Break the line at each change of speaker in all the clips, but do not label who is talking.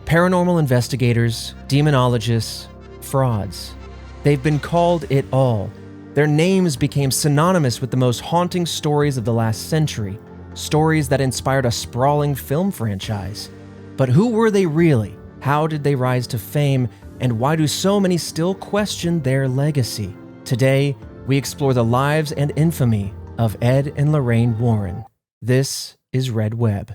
Paranormal investigators, demonologists, frauds. They've been called it all. Their names became synonymous with the most haunting stories of the last century, stories that inspired a sprawling film franchise. But who were they really? How did they rise to fame? And why do so many still question their legacy? Today, we explore the lives and infamy of Ed and Lorraine Warren. This is Red Web.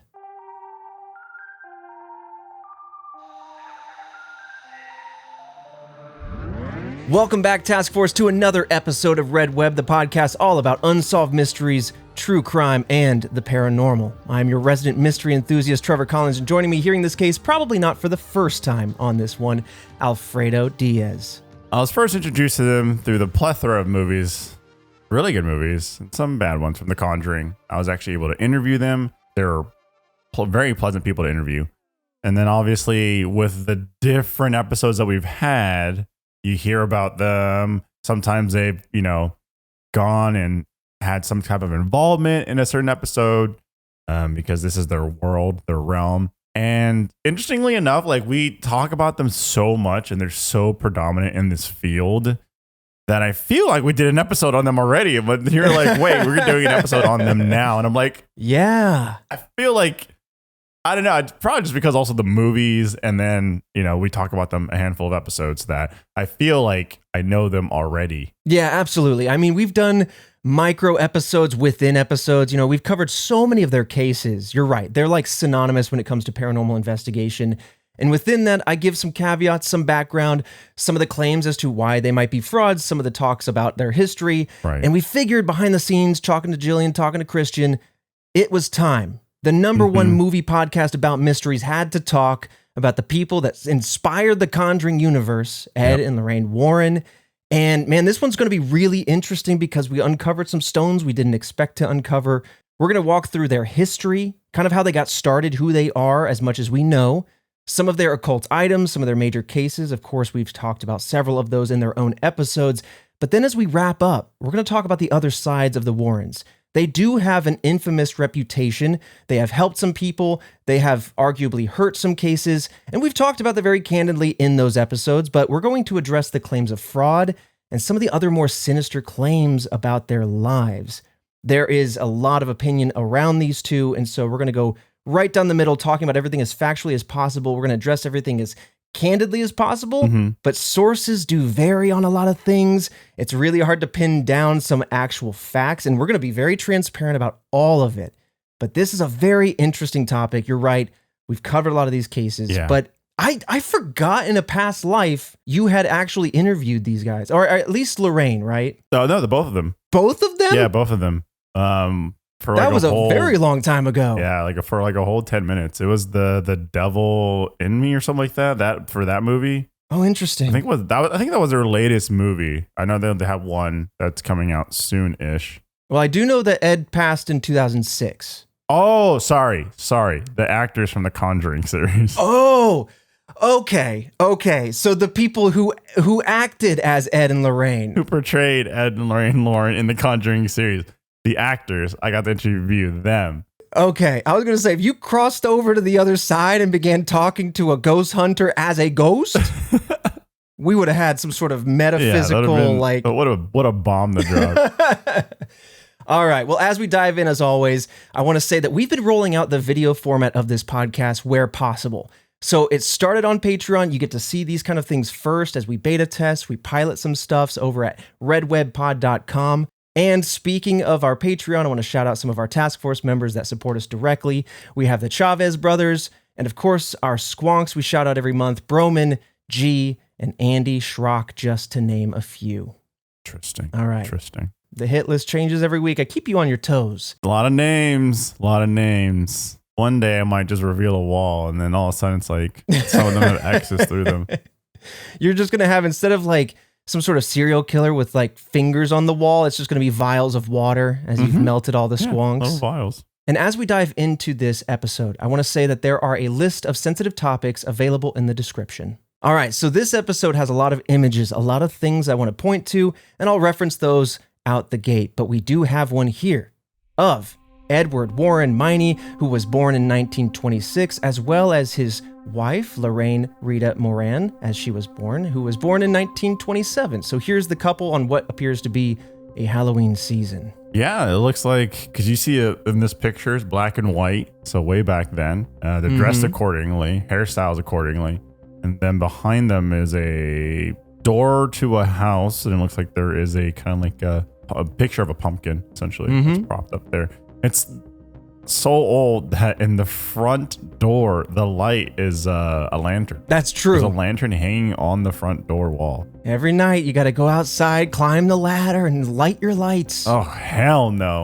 Welcome back, Task Force, to another episode of Red Web, the podcast all about unsolved mysteries, true crime, and the paranormal. I'm your resident mystery enthusiast, Trevor Collins, and joining me hearing this case, probably not for the first time on this one, Alfredo Diaz.
I was first introduced to them through the plethora of movies, really good movies, and some bad ones from The Conjuring. I was actually able to interview them. They were very pleasant people to interview. And then obviously with the different episodes that we've had, you hear about them. Sometimes they've, gone and had some type of involvement in a certain episode because this is their world, their realm. And interestingly enough, we talk about them so much and they're so predominant in this field that I feel like we did an episode on them already. But you're like, wait, we're doing an episode on them now. And I'm like,
yeah,
I feel like, I don't know. It's probably just because also the movies, and then, we talk about them a handful of episodes that I feel like I know them already.
Yeah, absolutely. I mean, we've done micro episodes within episodes. We've covered so many of their cases. You're right. They're like synonymous when it comes to paranormal investigation. And within that, I give some caveats, some background, some of the claims as to why they might be frauds, some of the talks about their history.
Right.
And we figured behind the scenes, talking to Jillian, talking to Christian, it was time. The number one movie podcast about mysteries had to talk about the people that inspired the Conjuring universe, Ed and Lorraine Warren. And man, this one's going to be really interesting because we uncovered some stones we didn't expect to uncover. We're going to walk through their history, kind of how they got started, who they are, as much as we know, some of their occult items, some of their major cases. Of course, we've talked about several of those in their own episodes. But then as we wrap up, we're going to talk about the other sides of the Warrens. They do have an infamous reputation. They have helped some people. They have arguably hurt some cases. And we've talked about that very candidly in those episodes, but we're going to address the claims of fraud and some of the other more sinister claims about their lives. There is a lot of opinion around these two, and so we're going to go right down the middle, talking about everything as factually as possible. We're going to address everything as candidly as possible, but sources do vary on a lot of things. It's really hard to pin down some actual facts, and we're going to be very transparent about all of it. But this is a very interesting topic. You're right. We've covered a lot of these cases, but I forgot in a past life you had actually interviewed these guys, or at least Lorraine, right?
Oh, no, the both of them.
Both of them?
Yeah, both of them.
That was a very long time ago.
Yeah, for a whole 10 minutes. It was the Devil in Me or something like that for that movie.
Oh, interesting.
I think that was their latest movie. I know they have one that's coming out soon-ish.
Well, I do know that Ed passed in 2006.
Oh, sorry. The actors from the Conjuring series.
Oh, okay. So the people who acted as Ed and Lorraine.
Who portrayed Ed and Lorraine Warren in the Conjuring series. The actors, I got to interview them.
Okay, I was going to say, if you crossed over to the other side and began talking to a ghost hunter as a ghost, we would have had some sort of metaphysical,
what a bomb to drop.
All right, well, as we dive in, as always, I want to say that we've been rolling out the video format of this podcast where possible. So it started on Patreon. You get to see these kind of things first as we beta test. We pilot some stuffs over at redwebpod.com. And speaking of our Patreon, I want to shout out some of our task force members that support us directly. We have the Chavez brothers, and of course, our squonks we shout out every month, Broman, G, and Andy Schrock, just to name a few.
Interesting.
All right.
Interesting.
The hit list changes every week. I keep you on your toes.
A lot of names. One day I might just reveal a wall, and then all of a sudden it's like some of them have X's through them.
You're just going to have, instead of some sort of serial killer with fingers on the wall, it's just going to be vials of water as you've melted all the squonks.
Little vials.
And as we dive into this episode, I want to say that there are a list of sensitive topics available in the description. All right, so this episode has a lot of images, a lot of things I want to point to, and I'll reference those out the gate. But we do have one here of Edward Warren Miney, who was born in 1926, as well as his wife, Lorraine Rita Moran, as she was born, who was born in 1927. So here's the couple on what appears to be a Halloween season.
Yeah, it looks like, because you see it in this picture, it's black and white. So way back then, they're dressed accordingly, hairstyles accordingly. And then behind them is a door to a house. And it looks like there is a kind of like a picture of a pumpkin, essentially, that's propped up there. It's so old that in the front door, the light is a lantern.
That's true.
There's a lantern hanging on the front door wall.
Every night you got to go outside, climb the ladder, and light your lights.
Oh, hell no.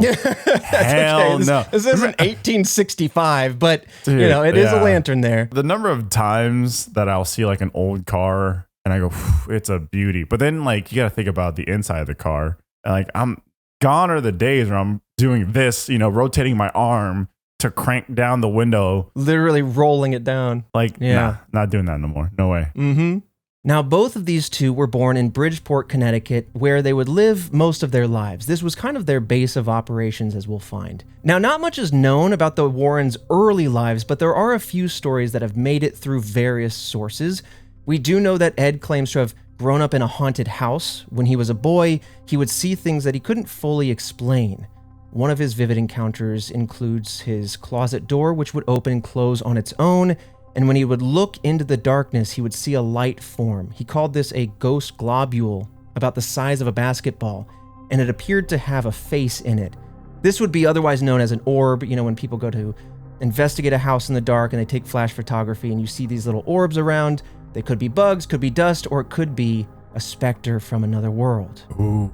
Hell
okay.
no.
This isn't 1865, but dude, it is a lantern there.
The number of times that I'll see like an old car and I go, it's a beauty. But then like you got to think about the inside of the car. And like I'm gone are the days where I'm doing this, rotating my arm to crank down the window.
Literally rolling it down.
Like, nah, not doing that no more. No way.
Now, both of these two were born in Bridgeport, Connecticut, where they would live most of their lives. This was kind of their base of operations, as we'll find. Now, not much is known about the Warrens' early lives, but there are a few stories that have made it through various sources. We do know that Ed claims to have grown up in a haunted house. When he was a boy, he would see things that he couldn't fully explain. One of his vivid encounters includes his closet door, which would open and close on its own, and when he would look into the darkness, he would see a light form. He called this a ghost globule, about the size of a basketball, and it appeared to have a face in it. This would be otherwise known as an orb, when people go to investigate a house in the dark and they take flash photography and you see these little orbs around. They could be bugs, could be dust, or it could be a specter from another world.
Ooh.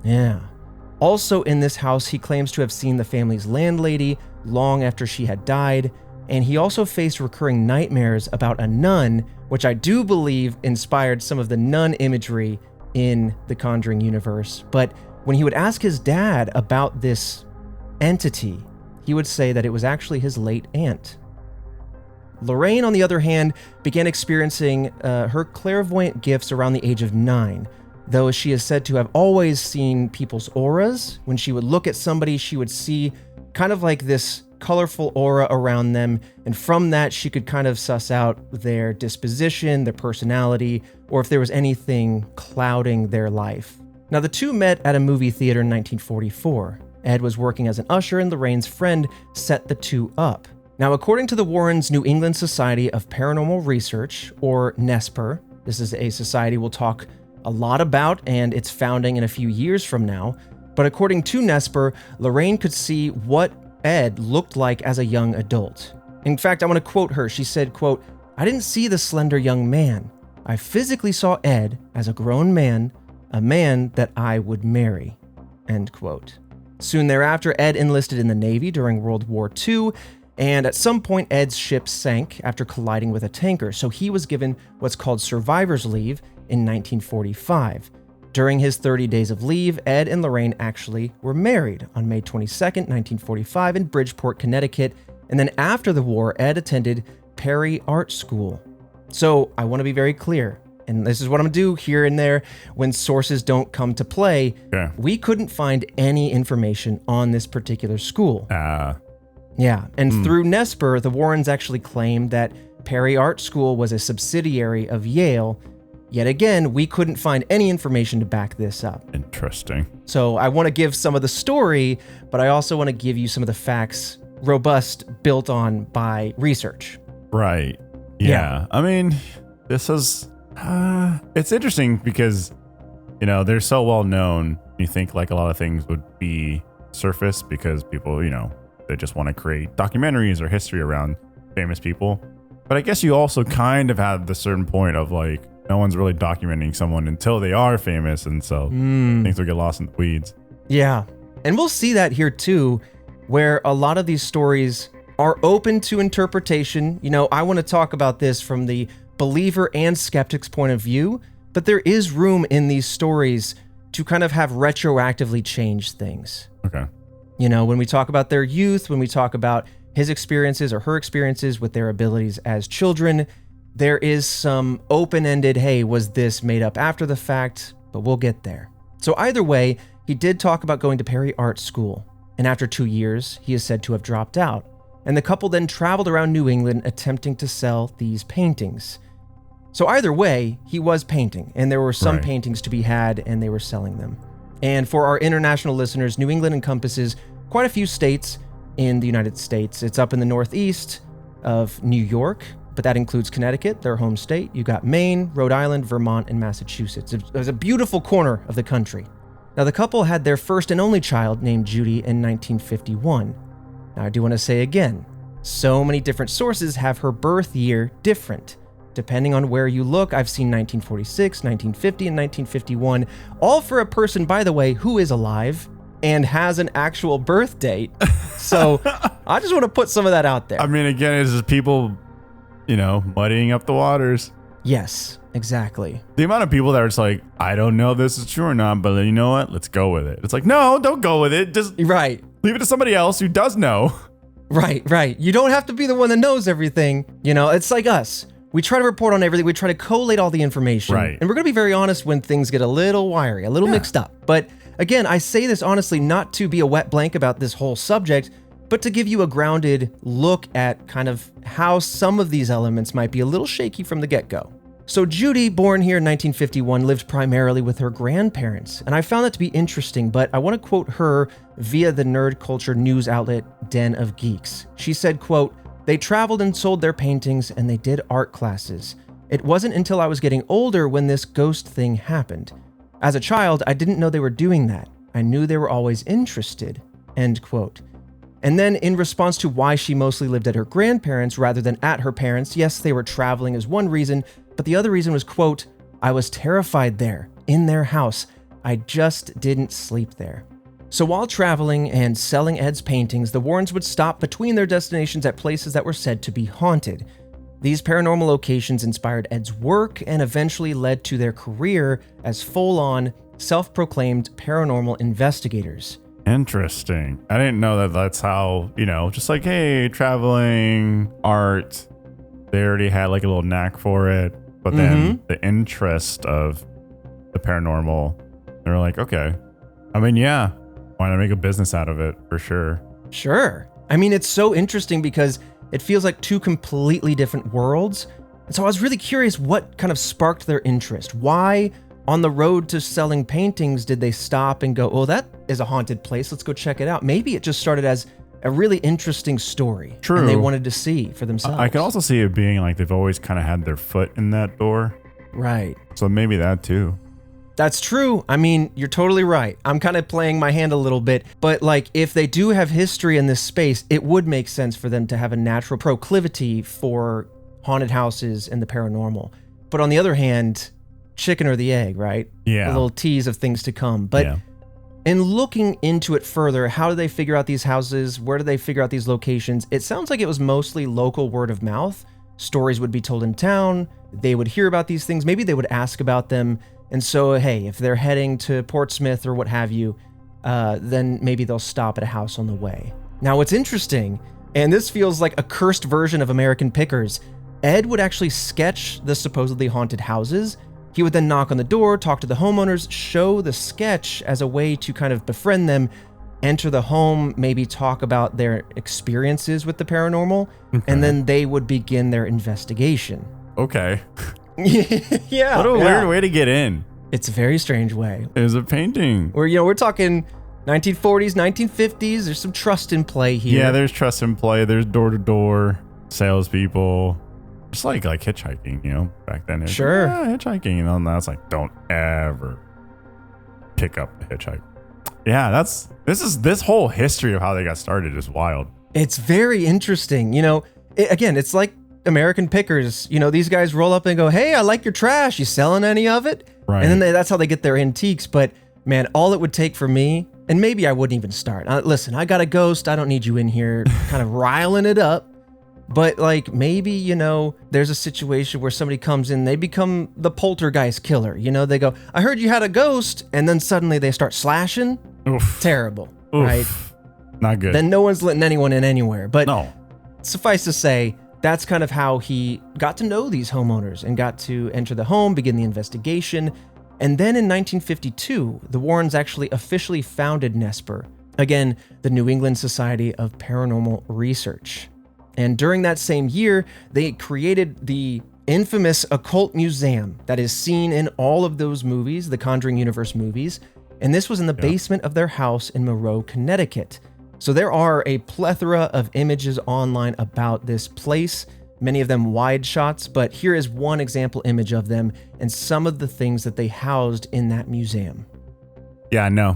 Yeah. Also in this house, he claims to have seen the family's landlady long after she had died, and he also faced recurring nightmares about a nun, which I do believe inspired some of the nun imagery in the Conjuring universe. But when he would ask his dad about this entity, he would say that it was actually his late aunt. Lorraine, on the other hand, began experiencing her clairvoyant gifts around the age of 9, though she is said to have always seen people's auras. When she would look at somebody, she would see kind of like this colorful aura around them, and from that she could kind of suss out their disposition, their personality, or if there was anything clouding their life. Now, the two met at a movie theater in 1944. Ed was working as an usher, and Lorraine's friend set the two up. Now, according to the Warrens' New England Society of Paranormal Research, or NESPR, this is a society we'll talk a lot about and its founding in a few years from now, but according to NESPR, Lorraine could see what Ed looked like as a young adult. In fact, I want to quote her. She said, quote, "I didn't see the slender young man. I physically saw Ed as a grown man, a man that I would marry." End quote. Soon thereafter, Ed enlisted in the Navy during World War II, and at some point, Ed's ship sank after colliding with a tanker, so he was given what's called survivor's leave in 1945. During his 30 days of leave, Ed and Lorraine actually were married on May 22nd, 1945 in Bridgeport, Connecticut, and then after the war, Ed attended Perry Art School. So I want to be very clear, and this is what I'm going to do here and there when sources don't come to play.
Yeah.
We couldn't find any information on this particular school. Yeah, and through NESPR, the Warrens actually claimed that Perry Art School was a subsidiary of Yale. Yet again, we couldn't find any information to back this up.
Interesting.
So I want to give some of the story, but I also want to give you some of the facts, robust, built on by research.
Right. Yeah. I mean, this is, it's interesting because, they're so well known. You think like a lot of things would be surface because people, they just want to create documentaries or history around famous people. But I guess you also kind of have the certain point of like, no one's really documenting someone until they are famous, and so things will get lost in the weeds. Yeah.
And we'll see that here too, where a lot of these stories are open to interpretation. I want to talk about this from the believer and skeptic's point of view, but there is room in these stories to kind of have retroactively change things.
Okay.
When we talk about their youth, when we talk about his experiences or her experiences with their abilities as children, there is some open-ended, hey, was this made up after the fact? But we'll get there. So either way, he did talk about going to Perry Art School. and after 2 years, he is said to have dropped out. And the couple then traveled around New England attempting to sell these paintings. So either way, he was painting, and there were some paintings to be had, and they were selling them. And for our international listeners, New England encompasses quite a few states in the United States. It's up in the northeast of New York, but that includes Connecticut, their home state. You got Maine, Rhode Island, Vermont, and Massachusetts. It was a beautiful corner of the country. Now, the couple had their first and only child named Judy in 1951. Now, I do want to say again, so many different sources have her birth year different. Depending on where you look, I've seen 1946, 1950, and 1951, all for a person, by the way, who is alive and has an actual birth date. So I just want to put some of that out there.
I mean, again, it's just people, muddying up the waters.
Yes, exactly.
The amount of people that are just like, I don't know if this is true or not, but you know what? Let's go with it. It's like, no, don't go with it. Just leave it to somebody else who does know.
Right. You don't have to be the one that knows everything. It's like us. We try to report on everything. We try to collate all the information.
Right.
And we're going to be very honest when things get a little wiry, a little mixed up. But again, I say this honestly not to be a wet blank about this whole subject, but to give you a grounded look at kind of how some of these elements might be a little shaky from the get-go. So Judy, born here in 1951, lived primarily with her grandparents, and I found that to be interesting, but I want to quote her via the nerd culture news outlet Den of Geeks. She said, quote, "They traveled and sold their paintings, and they did art classes. It wasn't until I was getting older when this ghost thing happened. As a child, I didn't know they were doing that. I knew they were always interested." End quote. And then in response to why she mostly lived at her grandparents rather than at her parents, yes, they were traveling is one reason, but the other reason was, quote, "I was terrified there, in their house. I just didn't sleep there." So while traveling and selling Ed's paintings, the Warrens would stop between their destinations at places that were said to be haunted. These paranormal locations inspired Ed's work and eventually led to their career as full-on, self-proclaimed paranormal investigators.
Interesting. I didn't know that that's how, just like, hey, traveling, art, they already had like a little knack for it. But then the interest of the paranormal, they were like, okay. I mean, yeah, why not make a business out of it for sure?
Sure. I mean, it's so interesting because it feels like two completely different worlds. And so I was really curious what kind of sparked their interest. Why, on the road to selling paintings, did they stop and go, oh, that is a haunted place. Let's go check it out. Maybe it just started as a really interesting story.
True.
And they wanted to see for themselves.
I could also see it being like they've always kind of had their foot in that door.
Right.
So maybe that too.
That's true. I mean, you're totally right. I'm kind of playing my hand a little bit, but like if they do have history in this space, it would make sense for them to have a natural proclivity for haunted houses and the paranormal. But on the other hand, chicken or the egg, right?
Yeah.
A little tease of things to come. But in looking into it further, how do they figure out these houses? Where do they figure out these locations? It sounds like it was mostly local word of mouth. Stories would be told in town. They would hear about these things. Maybe they would ask about them. And so, hey, if they're heading to Portsmouth or what have you, then maybe they'll stop at a house on the way. Now, what's interesting, and this feels like a cursed version of American Pickers, Ed would actually sketch the supposedly haunted houses. He would then knock on the door, talk to the homeowners, show the sketch as a way to kind of befriend them, enter the home, maybe talk about their experiences with the paranormal, and then they would begin their investigation.
Okay.
Yeah.
What a weird way to get in.
It's a very strange way.
It's a painting.
We're talking 1940s, 1950s. There's some trust in play here.
Yeah, there's trust in play. There's door-to-door salespeople. It's like hitchhiking, back then.
Sure.
Hitchhiking. And then that's like, don't ever pick up a hitchhike. Yeah, this whole history of how they got started is wild.
It's very interesting. Again, it's like American Pickers. These guys roll up and go, hey, I like your trash. You selling any of it?
Right.
And then that's how they get their antiques. But man, all it would take for me, and maybe I wouldn't even start. Listen, I got a ghost. I don't need you in here kind of riling it up. But like maybe, there's a situation where somebody comes in, they become the poltergeist killer. They go, I heard you had a ghost. And then suddenly they start slashing.
Oof.
Terrible.
Oof.
Right?
Not good.
Then no one's letting anyone in anywhere. But
no.
Suffice to say, that's kind of how he got to know these homeowners and got to enter the home, begin the investigation. And then in 1952, the Warrens actually officially founded Nesper Again, the New England Society of Paranormal Research. And during that same year, they created the infamous Occult Museum that is seen in all of those movies, the Conjuring Universe movies. And this was in the basement of their house in Monroe, Connecticut. So there are a plethora of images online about this place, many of them wide shots, but here is one example image of them and some of the things that they housed in that museum.
Yeah, no.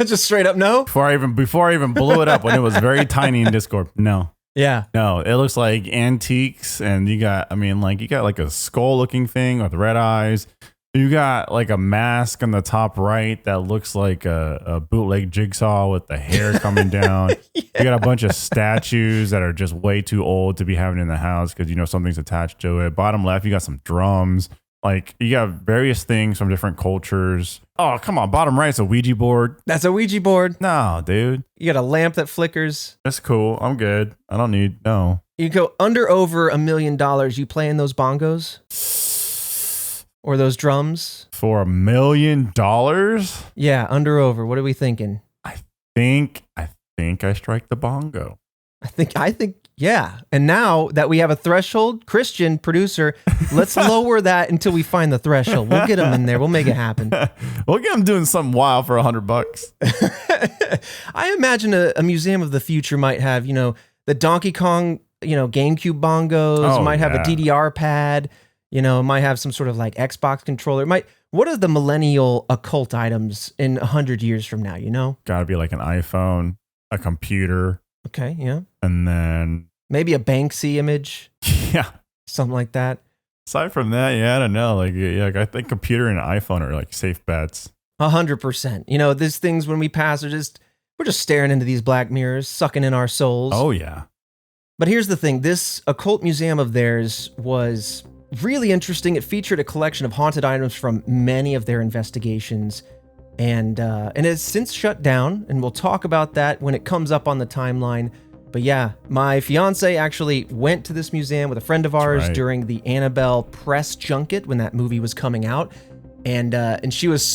Just straight up no?
Before I even blew it up when it was very tiny in Discord, no.
Yeah.
No, it looks like antiques, and you got like a skull looking thing with red eyes. You got like a mask on the top right that looks like a bootleg jigsaw with the hair coming down. Yeah. You got a bunch of statues that are just way too old to be having in the house because something's attached to it. Bottom left, you got some drums. Like, you got various things from different cultures. Oh, come on. Bottom right's a Ouija board.
That's a Ouija board.
No, dude.
You got a lamp that flickers.
That's cool. I'm good. I don't need, no.
You go over $1 million. You playing those bongos? Or those drums?
For $1 million?
Yeah, over. What are we thinking?
I think I strike the bongo.
I think, yeah. And now that we have a threshold, Christian, producer, let's lower that until we find the threshold. We'll get them in there. We'll make it happen.
We'll get them doing something wild for $100.
I imagine a museum of the future might have, the Donkey Kong, GameCube bongos, might have a DDR pad, might have some sort of like Xbox controller. What are the millennial occult items in 100 years from now,
Gotta be like an iPhone, a computer.
Okay, yeah.
And then
maybe a Banksy image.
Yeah.
Something like that.
Aside from that, I don't know. Like I think computer and iPhone are like safe bets.
100%. These things when we pass we're just staring into these black mirrors, sucking in our souls.
Oh yeah.
But here's the thing. This occult museum of theirs was really interesting. It featured a collection of haunted items from many of their investigations. And it's since shut down, and we'll talk about that when it comes up on the timeline. But yeah, my fiance actually went to this museum with a friend of ours during the Annabelle press junket when that movie was coming out. And she was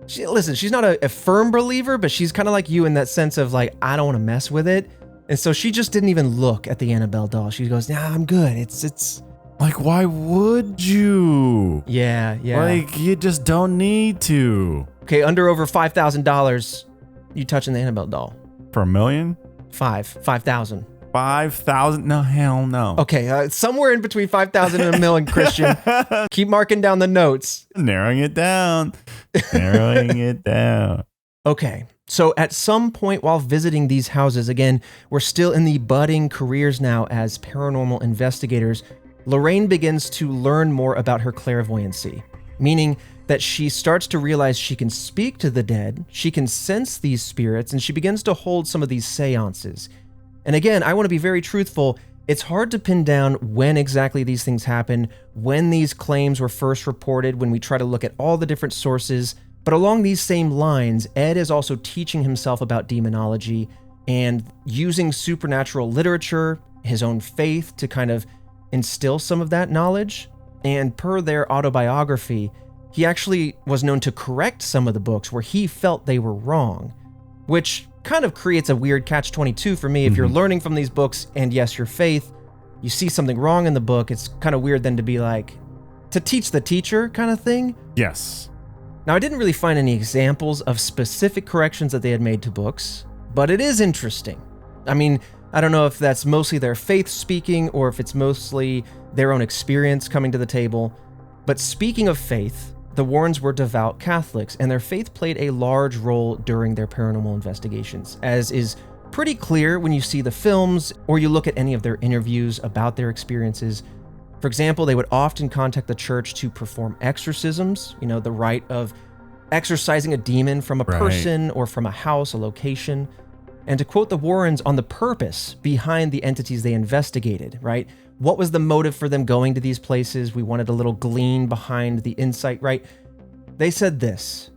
she's not a firm believer, but she's kind of like you in that sense of like, I don't want to mess with it. And so she just didn't even look at the Annabelle doll. She goes, nah, I'm good. It's
like, why would you?
Yeah.
Like, you just don't need to.
Okay, over $5,000, you touching the Annabelle doll.
For $1 million?
5,000.
5,000? No, hell no.
Okay, somewhere in between 5,000 and $1 million, Christian. Keep marking down the notes.
Narrowing it down.
Okay, so at some point while visiting these houses, again, we're still in the budding careers now as paranormal investigators, Lorraine begins to learn more about her clairvoyancy, meaning that she starts to realize she can speak to the dead, she can sense these spirits, and she begins to hold some of these seances. And again, I want to be very truthful. It's hard to pin down when exactly these things happen, when these claims were first reported, when we try to look at all the different sources. But along these same lines, Ed is also teaching himself about demonology and using supernatural literature, his own faith, to kind of instill some of that knowledge. And per their autobiography, he actually was known to correct some of the books where he felt they were wrong, which kind of creates a weird catch-22 for me. If you're learning from these books and yes, your faith, you see something wrong in the book, it's kind of weird then to be like, to teach the teacher kind of thing.
Yes.
Now, I didn't really find any examples of specific corrections that they had made to books, but it is interesting. I mean, I don't know if that's mostly their faith speaking or if it's mostly their own experience coming to the table. But speaking of faith, the Warrens were devout Catholics, and their faith played a large role during their paranormal investigations, as is pretty clear when you see the films or you look at any of their interviews about their experiences. For example, they would often contact the church to perform exorcisms, the rite of exorcising a demon from a person or from a house, a location. And to quote the Warrens on the purpose behind the entities they investigated, right? What was the motive for them going to these places? We wanted a little glean behind the insight, right? They said this: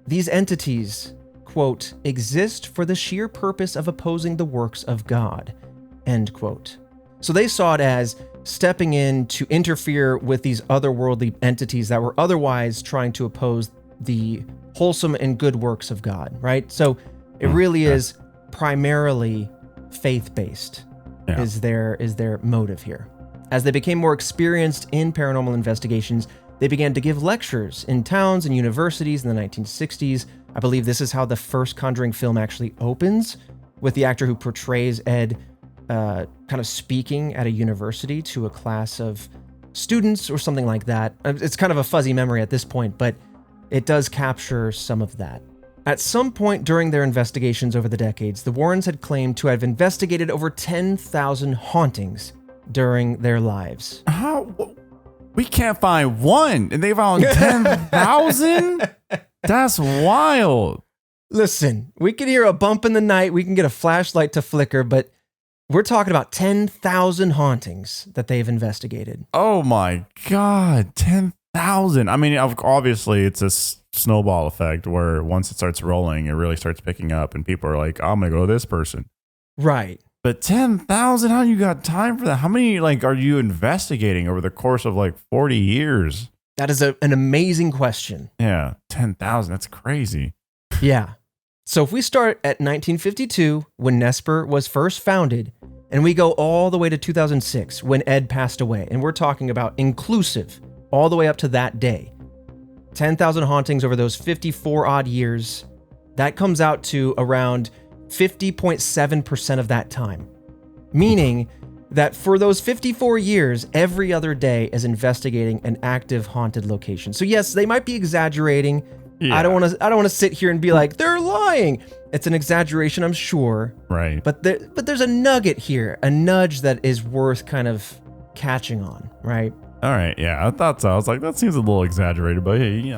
these entities, quote, exist for the sheer purpose of opposing the works of God, end quote. So they saw it as stepping in to interfere with these otherworldly entities that were otherwise trying to oppose the wholesome and good works of God, right? So It really is primarily faith-based is their motive here. As they became more experienced in paranormal investigations, they began to give lectures in towns and universities in the 1960s. I believe this is how the first Conjuring film actually opens, with the actor who portrays Ed kind of speaking at a university to a class of students or something like that. It's kind of a fuzzy memory at this point, but it does capture some of that. At some point during their investigations over the decades, the Warrens had claimed to have investigated over 10,000 hauntings during their lives.
How? We can't find one, and they found 10,000? That's wild.
Listen, we can hear a bump in the night, we can get a flashlight to flicker, but we're talking about 10,000 hauntings that they've investigated.
Oh my God, 10,000. I mean, obviously it's a snowball effect where once it starts rolling, it really starts picking up and people are like, I'm going to go to this person.
Right.
But 10,000, how you got time for that? How many are you investigating over the course of 40 years?
That is an amazing question.
Yeah, 10,000, that's crazy.
Yeah. So if we start at 1952, when Nesper was first founded, and we go all the way to 2006, when Ed passed away, and we're talking about inclusive, all the way up to that day, 10,000 hauntings over those 54 odd years, that comes out to around 50.7% of that time. Meaning that for those 54 years, every other day is investigating an active haunted location. So yes, they might be exaggerating. Yeah. I don't want to sit here and be like, they're lying. It's an exaggeration, I'm sure.
Right.
But there's a nugget here, a nudge that is worth kind of catching on, right?
All right. Yeah, I thought so. I was like, that seems a little exaggerated, but hey,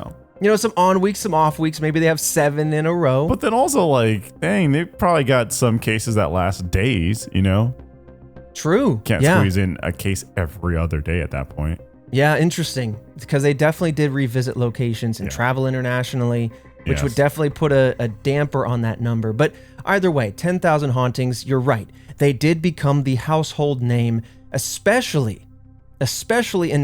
some on weeks, some off weeks. Maybe they have 7 in a row.
But then also dang, they probably got some cases that last days,
True.
Can't squeeze in a case every other day at that point.
Yeah, interesting. Because they definitely did revisit locations and travel internationally, which would definitely put a damper on that number. But either way, 10,000 hauntings, you're right. They did become the household name, especially in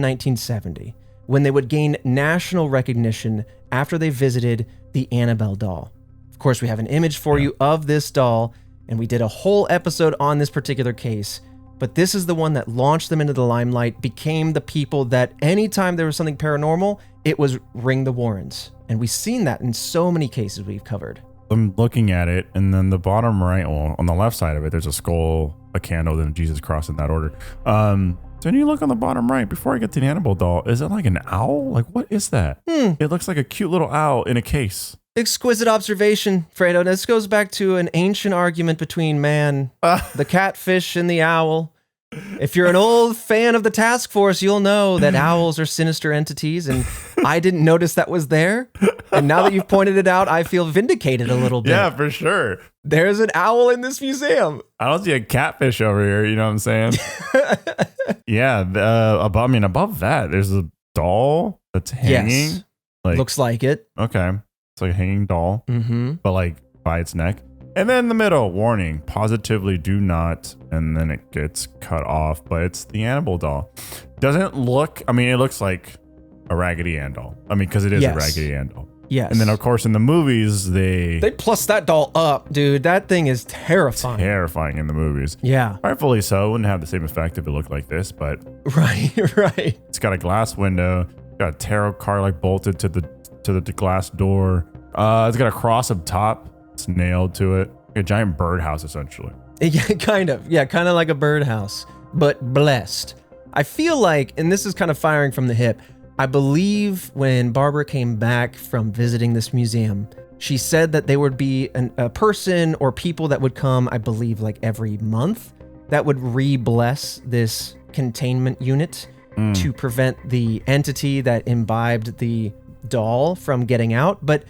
1970, when they would gain national recognition after they visited the Annabelle Doll. Of course, we have an image for you of this doll, and we did a whole episode on this particular case. But this is the one that launched them into the limelight, became the people that anytime there was something paranormal, it was ring the Warrens. And we've seen that in so many cases we've covered.
I'm looking at it, and then the bottom right, on the left side of it, there's a skull, a candle, then Jesus cross in that order. Then you look on the bottom right, before I get to the Annabelle doll, is it like an owl? What is that? It looks like a cute little owl in a case.
Exquisite observation, Fredo. This goes back to an ancient argument between man, the catfish, and the owl. If you're an old fan of the Task Force, you'll know that owls are sinister entities, and I didn't notice that was there. And now that you've pointed it out, I feel vindicated a little bit.
Yeah, for sure.
There's an owl in this museum.
I don't see a catfish over here, you know what I'm saying? Yeah, above that, there's a doll that's hanging.
Yes, looks like it.
Okay. It's like a hanging doll, but by its neck. And then in the middle, warning, positively do not, and then it gets cut off, but it's the Annabelle doll. Doesn't look, it looks like a Raggedy Ann doll. Because it is a Raggedy Ann doll.
Yes.
And then, of course, in the movies, they
plus that doll up, dude. That thing is terrifying.
Terrifying in the movies.
Yeah.
Rightfully so. It wouldn't have the same effect if it looked like this, but.
Right.
It's got a glass window, got a tarot card bolted to the glass door. It's got a cross up top. It's nailed to it. A giant birdhouse, essentially.
Yeah, kind of. Yeah, kind of like a birdhouse, but blessed. I feel like, and this is kind of firing from the hip, I believe when Barbara came back from visiting this museum, she said that there would be a person or people that would come, I believe, every month that would re-bless this containment unit to prevent the entity that imbibed the doll from getting out. But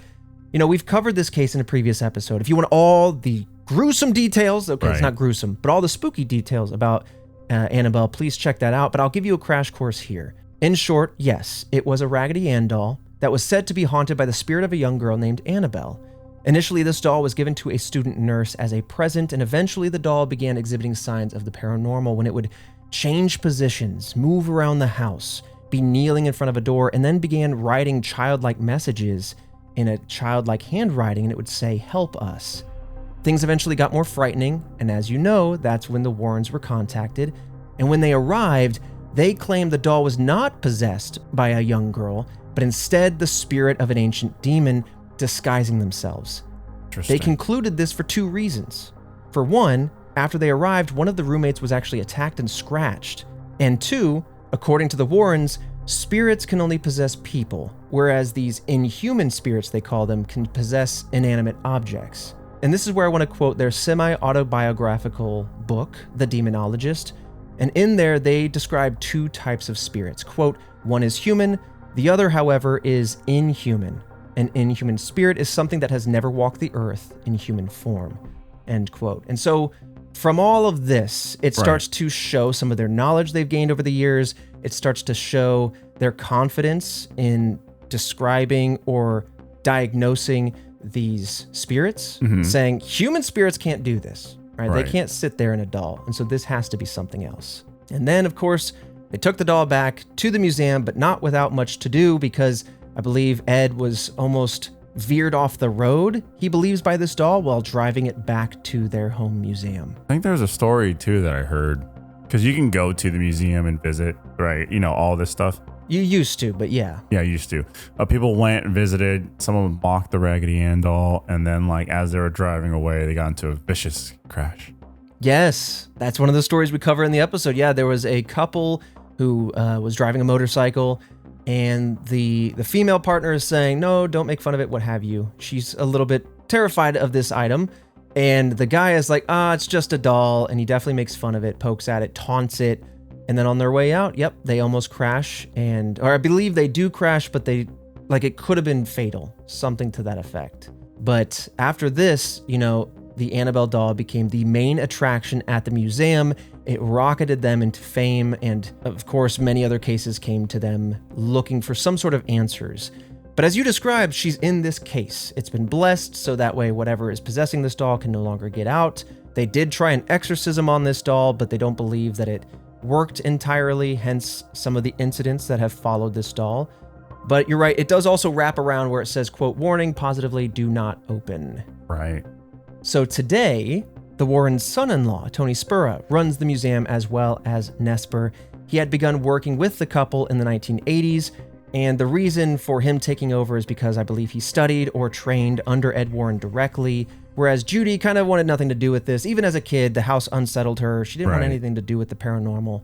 we've covered this case in a previous episode. If you want all the gruesome details, okay, It's not gruesome, but all the spooky details about Annabelle, please check that out. But I'll give you a crash course here. In short, yes, it was a Raggedy Ann doll that was said to be haunted by the spirit of a young girl named Annabelle. Initially, this doll was given to a student nurse as a present, and eventually the doll began exhibiting signs of the paranormal when it would change positions, move around the house, be kneeling in front of a door, and then began writing childlike messages in a childlike handwriting, and it would say, "Help us." Things eventually got more frightening, and as you know, that's when the Warrens were contacted. And when they arrived, they claimed the doll was not possessed by a young girl, but instead the spirit of an ancient demon disguising themselves. They concluded this for two reasons. For one, after they arrived, one of the roommates was actually attacked and scratched. And two, according to the Warrens, spirits can only possess people, whereas these inhuman spirits, they call them, can possess inanimate objects. And this is where I want to quote their semi-autobiographical book, The Demonologist. And in there, they describe two types of spirits. Quote, one is human, the other, however, is inhuman. An inhuman spirit is something that has never walked the earth in human form. End quote. And so from all of this, it starts to show some of their knowledge they've gained over the years. It starts to show their confidence in describing or diagnosing these spirits, saying human spirits can't do this, right? They can't sit there in a doll. And so this has to be something else. And then, of course, they took the doll back to the museum, but not without much to do, because I believe Ed was almost veered off the road, he believes, by this doll while driving it back to their home museum.
I think there's a story too that I heard, because you can go to the museum and visit, right? You know, all this stuff.
You used to, but yeah.
Yeah, I used to. People went and visited. Some of them mocked the Raggedy Ann doll, and then, like, as they were driving away, they got into a vicious crash.
Yes, that's one of the stories we cover in the episode. Yeah, there was a couple who was driving a motorcycle, and the female partner is saying, no, don't make fun of it, what have you. She's a little bit terrified of this item, and the guy is like, it's just a doll, and he definitely makes fun of it, pokes at it, taunts it, and then on their way out, they almost crash, or I believe they do crash, but it could have been fatal, something to that effect. But after this, the Annabelle doll became the main attraction at the museum. It rocketed them into fame, and of course, many other cases came to them looking for some sort of answers. But as you described, she's in this case. It's been blessed, so that way whatever is possessing this doll can no longer get out. They did try an exorcism on this doll, but they don't believe that it worked entirely, hence some of the incidents that have followed this doll. But you're right, it does also wrap around where it says, quote, warning, positively do not open.
Right.
So today, the Warren's son-in-law, Tony Spurra, runs the museum as well as Nesper. He had begun working with the couple in the 1980s, and the reason for him taking over is because I believe he studied or trained under Ed Warren directly, whereas Judy kind of wanted nothing to do with this. Even as a kid, the house unsettled her. She didn't want anything to do with the paranormal,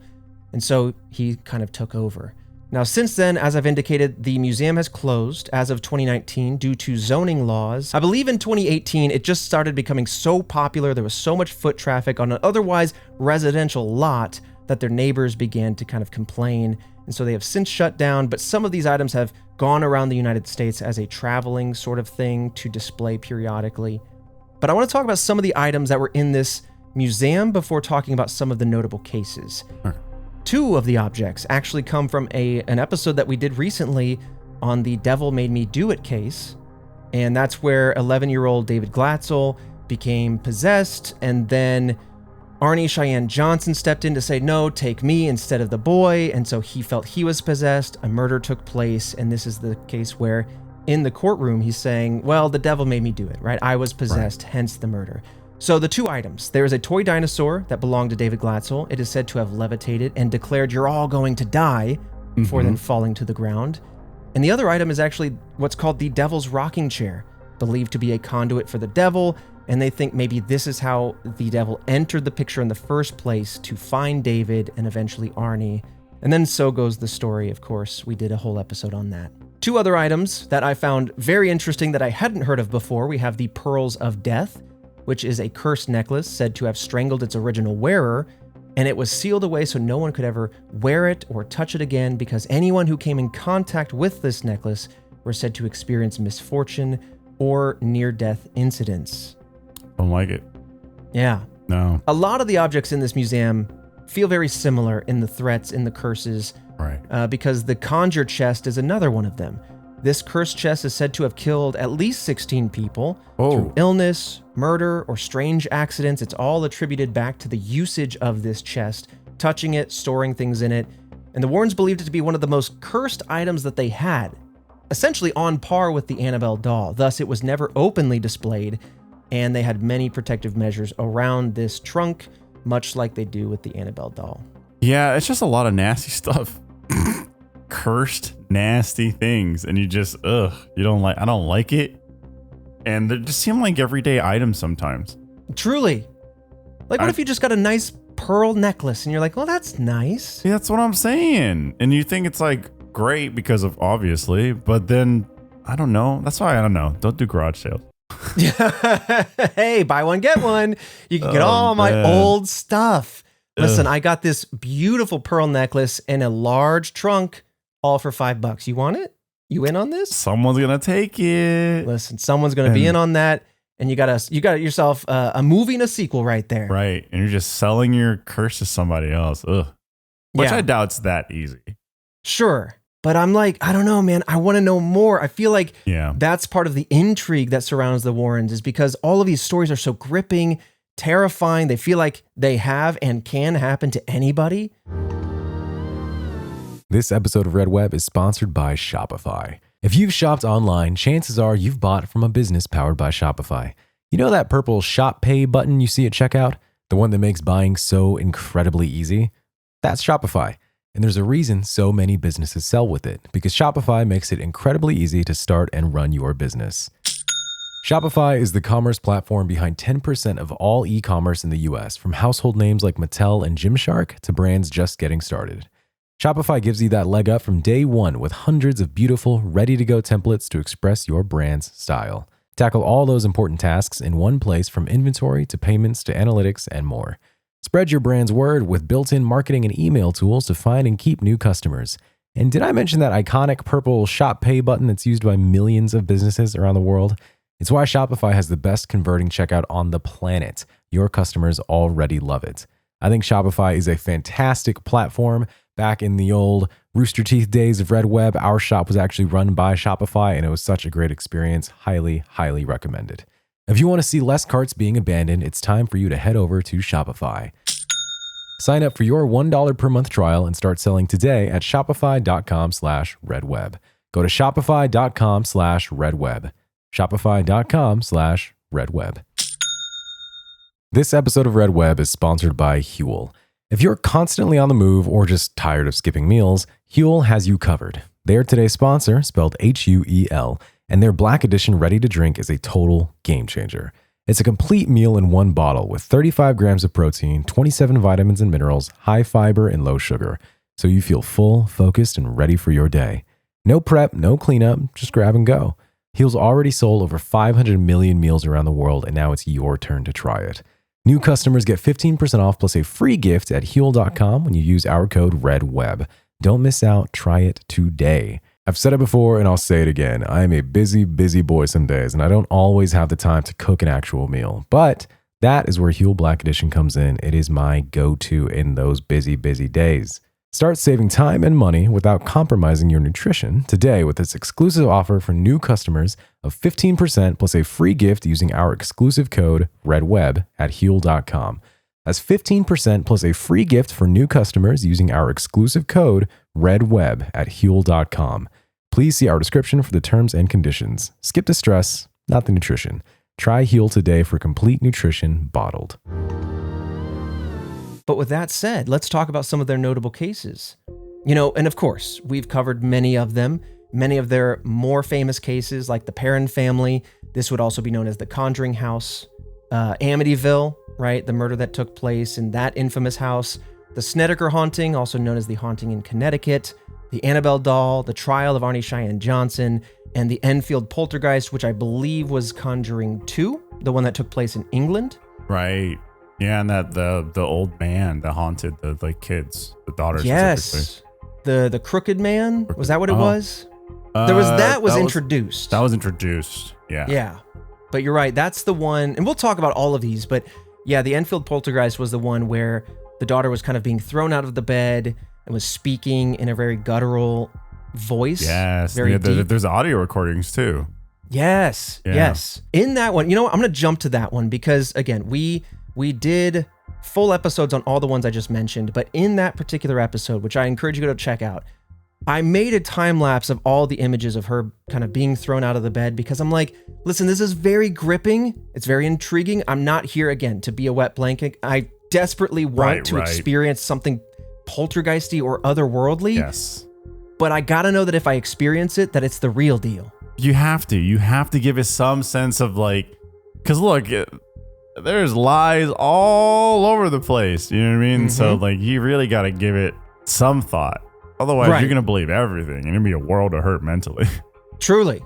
and so he kind of took over. Now, since then, as I've indicated, the museum has closed as of 2019 due to zoning laws. I believe in 2018, it just started becoming so popular, there was so much foot traffic on an otherwise residential lot that their neighbors began to kind of complain, and so they have since shut down, but some of these items have gone around the United States as a traveling sort of thing to display periodically. But I want to talk about some of the items that were in this museum before talking about some of the notable cases. Two of the objects actually come from an episode that we did recently on the Devil Made Me Do It case, and that's where 11-year-old David Glatzel became possessed, and then Arnie Cheyenne Johnson stepped in to say, no, take me instead of the boy, and so he felt he was possessed, a murder took place, and this is the case where in the courtroom he's saying, well, the devil made me do it, right? I was possessed, hence the murder. So the two items, there is a toy dinosaur that belonged to David Glatzel. It is said to have levitated and declared, you're all going to die, before then falling to the ground. And the other item is actually what's called the Devil's Rocking Chair, believed to be a conduit for the devil, and they think maybe this is how the devil entered the picture in the first place to find David and eventually Arnie. And then so goes the story, of course. We did a whole episode on that. Two other items that I found very interesting that I hadn't heard of before. We have the Pearls of Death, which is a cursed necklace said to have strangled its original wearer, and it was sealed away so no one could ever wear it or touch it again because anyone who came in contact with this necklace were said to experience misfortune or near-death incidents.
Don't like it.
Yeah.
No.
A lot of the objects in this museum feel very similar in the threats, in the curses, because the conjure chest is another one of them. This cursed chest is said to have killed at least 16 people through illness, murder, or strange accidents. It's all attributed back to the usage of this chest, touching it, storing things in it. And the Warrens believed it to be one of the most cursed items that they had, essentially on par with the Annabelle doll. Thus, it was never openly displayed. and they had many protective measures around this trunk, much like they do with the Annabelle doll.
Yeah, it's just a lot of nasty stuff. Cursed, nasty things. And you just, I don't like it. And they just seem like everyday items sometimes.
Truly. Like, what if you just got a nice pearl necklace and you're like, well, that's nice.
Yeah, that's what I'm saying. And you think it's like great because of obviously, but then I don't know. That's why I don't know. Don't do garage sales.
Hey, buy one, get one. You can get all my old stuff. Listen, I got this beautiful pearl necklace and a large trunk, all for $5. You want it? You in on this?
Someone's gonna take it.
Listen, someone's gonna be in on that, and you got yourself a movie and a sequel right there.
Right, and you're just selling your curse to somebody else. Ugh. Which
Yeah.
I doubt's that easy.
Sure. But I'm like, I don't know, man. I want to know more. I feel like
Yeah.
that's part of the intrigue that surrounds the Warrens, is because all of these stories are so gripping, terrifying. They feel like they have and can happen to anybody.
This episode of Red Web is sponsored by Shopify. If you've shopped online, chances are you've bought from a business powered by Shopify. You know that purple Shop Pay button you see at checkout? The one that makes buying so incredibly easy? That's Shopify. And there's a reason so many businesses sell with it, because Shopify makes it incredibly easy to start and run your business. Shopify is the commerce platform behind 10% of all e-commerce in the US, from household names like Mattel and Gymshark to brands just getting started. Shopify gives you that leg up from day one with hundreds of beautiful, ready-to-go templates to express your brand's style. Tackle all those important tasks in one place, from inventory to payments to analytics and more. Spread your brand's word with built-in marketing and email tools to find and keep new customers. And did I mention that iconic purple Shop Pay button that's used by millions of businesses around the world? It's why Shopify has the best converting checkout on the planet. Your customers already love it. I think Shopify is a fantastic platform. Back in the old Rooster Teeth days of Red Web, our shop was actually run by Shopify, and it was such a great experience. Highly, highly recommended. If you want to see less carts being abandoned, it's time for you to head over to Shopify. Sign up for your $1 per month trial and start selling today at shopify.com/redweb. Go to shopify.com/redweb. Shopify.com/redweb. This episode of Red Web is sponsored by Huel. If you're constantly on the move or just tired of skipping meals, Huel has you covered. They're today's sponsor, spelled Huel, and their Black Edition Ready to Drink is a total game changer. It's a complete meal in one bottle with 35 grams of protein, 27 vitamins and minerals, high fiber, and low sugar, so you feel full, focused, and ready for your day. No prep, no cleanup, just grab and go. Huel's already sold over 500 million meals around the world, and now it's your turn to try it. New customers get 15% off plus a free gift at Huel.com when you use our code REDWEB. Don't miss out. Try it today. I've said it before and I'll say it again. I am a busy, busy boy some days, and I don't always have the time to cook an actual meal. But that is where Huel Black Edition comes in. It is my go-to in those busy, busy days. Start saving time and money without compromising your nutrition today with this exclusive offer for new customers of 15% plus a free gift using our exclusive code REDWEB at Huel.com. That's 15% plus a free gift for new customers using our exclusive code REDWEB at Huel.com. Please see our description for the terms and conditions. Skip the stress, not the nutrition. Try Huel today for complete nutrition bottled.
But with that said, let's talk about some of their notable cases. You know, and of course, we've covered many of them, many of their more famous cases, like the Perron family. This would also be known as the Conjuring House, Amityville, right? The murder that took place in that infamous house, the Snedeker Haunting, also known as the Haunting in Connecticut, the Annabelle Doll, the trial of Arnie Cheyenne Johnson, and the Enfield Poltergeist, which I believe was Conjuring 2, the one that took place in England.
Right. Yeah, and that the old man that haunted the kids, the daughters.
Yes. The Crooked Man, was that what it was? There was that was introduced.
That was introduced. Yeah.
Yeah. But you're right, that's the one, and we'll talk about all of these, but yeah, the Enfield Poltergeist was the one where the daughter was kind of being thrown out of the bed and was speaking in a very guttural voice.
Yes.
Very deep.
There's audio recordings too.
Yes.
Yeah.
Yes. In that one, you know what? I'm going to jump to that one because, again, we did full episodes on all the ones I just mentioned, but in that particular episode, which I encourage you to go check out, I made a time lapse of all the images of her kind of being thrown out of the bed because I'm like, listen, this is very gripping. It's very intriguing. I'm not here again to be a wet blanket. I desperately want to experience something poltergeisty or otherworldly.
Yes.
But I gotta know that if I experience it, that it's the real deal.
You have to give it some sense of like, because look, there's lies all over the place. You know what I mean? Mm-hmm. So like, you really got to give it some thought. Otherwise, you're going to believe everything and it'll be a world of hurt mentally.
Truly.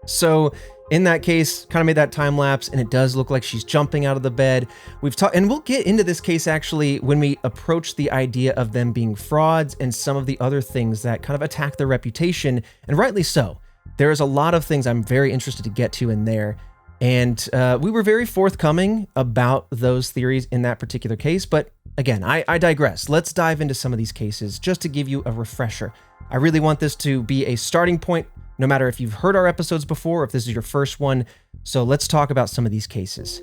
So in that case, kind of made that time lapse, and it does look like she's jumping out of the bed. We've talked, and we'll get into this case actually when we approach the idea of them being frauds and some of the other things that kind of attack their reputation, and rightly so. There's a lot of things I'm very interested to get to in there. And we were very forthcoming about those theories in that particular case. But again, I digress. Let's dive into some of these cases just to give you a refresher. I really want this to be a starting point, no matter if you've heard our episodes before, or if this is your first one. So let's talk about some of these cases.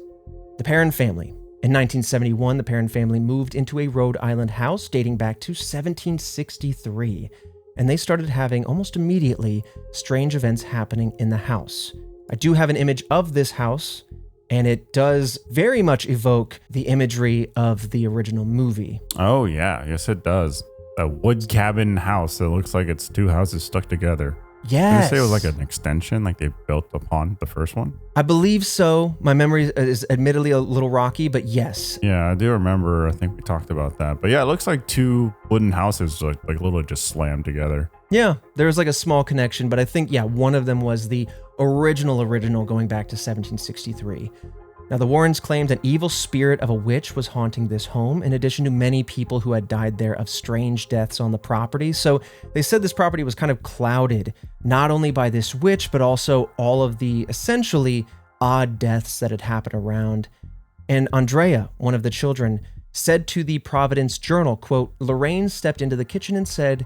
The Perron family. In 1971, the Perron family moved into a Rhode Island house dating back to 1763. And they started having almost immediately strange events happening in the house. I do have an image of this house, and it does very much evoke the imagery of the original movie.
Oh, yeah. Yes, it does. A wood cabin house that looks like it's two houses stuck together.
Yes.
Did you say it was like an extension, like they built upon the first one?
I believe so. My memory is admittedly a little rocky, but yes.
Yeah, I do remember. I think we talked about that. But yeah, it looks like two wooden houses like literally just slammed together.
Yeah, there's like a small connection, but I think, one of them was the original going back to 1763. Now, the Warrens claimed an evil spirit of a witch was haunting this home, in addition to many people who had died there of strange deaths on the property. So they said this property was kind of clouded, not only by this witch, but also all of the essentially odd deaths that had happened around. And Andrea, one of the children, said to the Providence Journal, quote, Lorraine stepped into the kitchen and said,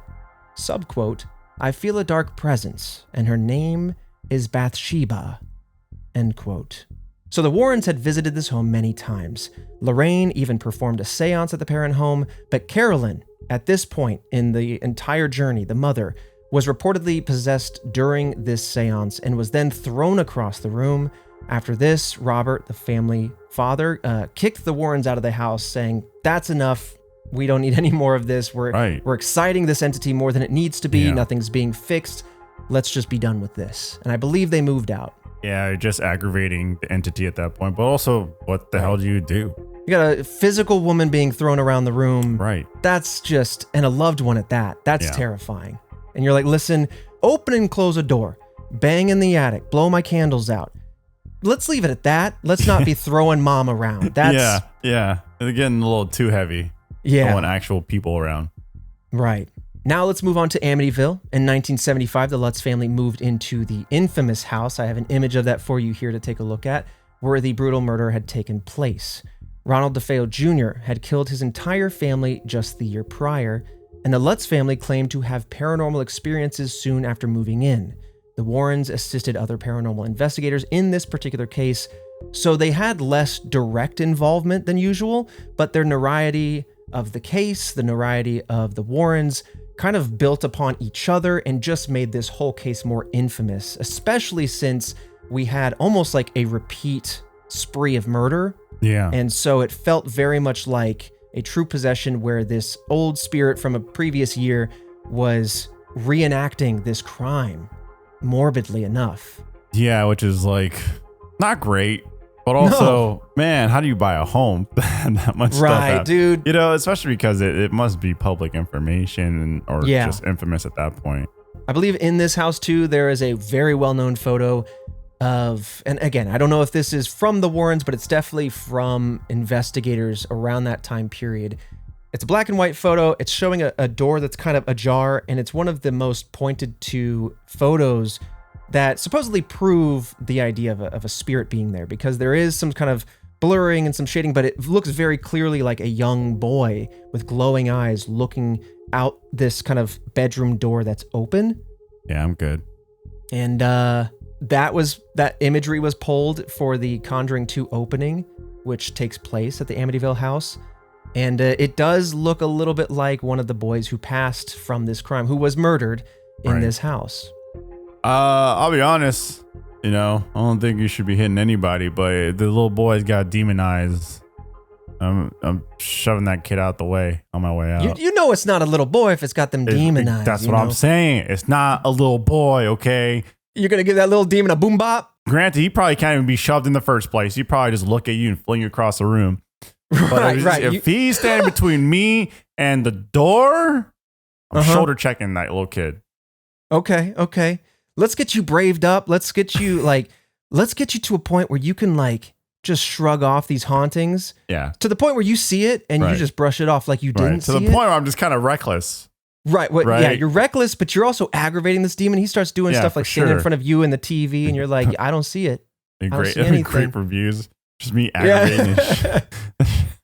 subquote, I feel a dark presence, and her name is Bathsheba, end quote. So the Warrens had visited this home many times. Lorraine even performed a seance at the Perron home, but Carolyn, at this point in the entire journey, the mother, was reportedly possessed during this seance and was then thrown across the room. After this, Robert, the family father, kicked the Warrens out of the house, saying, that's enough. We don't need any more of this. We're exciting this entity more than it needs to be. Yeah. Nothing's being fixed. Let's just be done with this. And I believe they moved out.
Yeah, you're just aggravating the entity at that point. But also, what the hell do you do?
You got a physical woman being thrown around the room.
Right.
That's just, and a loved one at that. That's terrifying. And you're like, listen, open and close a door. Bang in the attic. Blow my candles out. Let's leave it at that. Let's not be throwing mom around. That's
yeah. They're getting a little too heavy.
Yeah.
I want actual people around.
Right. Now let's move on to Amityville. In 1975, the Lutz family moved into the infamous house. I have an image of that for you here to take a look at, where the brutal murder had taken place. Ronald DeFeo Jr. had killed his entire family just the year prior, and the Lutz family claimed to have paranormal experiences soon after moving in. The Warrens assisted other paranormal investigators in this particular case, so they had less direct involvement than usual, but their notoriety of the case, the notoriety of the Warrens, kind of built upon each other and just made this whole case more infamous, especially since we had almost like a repeat spree of murder.
Yeah.
And so it felt very much like a true possession where this old spirit from a previous year was reenacting this crime, morbidly enough.
Yeah, which is like not great. But also, man, how do you buy a home? That much stuff.
Right, dude.
You know, especially because it must be public information or just infamous at that point.
I believe in this house, too, there is a very well-known photo of, and again, I don't know if this is from the Warrens, but it's definitely from investigators around that time period. It's a black and white photo. It's showing a door that's kind of ajar, and it's one of the most pointed to photos that supposedly prove the idea of a spirit being there, because there is some kind of blurring and some shading, but it looks very clearly like a young boy with glowing eyes looking out this kind of bedroom door that's open.
Yeah, I'm good.
And that imagery was pulled for the Conjuring 2 opening, which takes place at the Amityville house. And it does look a little bit like one of the boys who passed from this crime, who was murdered in this house.
I'll be honest, I don't think you should be hitting anybody, but the little boy's got demon eyes. I'm shoving that kid out the way on my way out.
You know it's not a little boy if it's got them demon eyes.
That's what I'm saying. It's not a little boy, okay?
You're going to give that little demon a boom bop?
Granted, he probably can't even be shoved in the first place. He probably just look at you and fling you across the room. But if he's standing between me and the door, I'm shoulder checking that little kid.
Okay. Let's get you braved up. Let's get you to a point where you can just shrug off these hauntings.
Yeah.
To the point where you see it and you just brush it off like you didn't see it.
To the point where I'm just kind of reckless.
Right. Yeah, you're reckless, but you're also aggravating this demon. He starts doing stuff like standing in front of you in the TV, and you're like, I don't see it.
Great reviews. Just me aggravating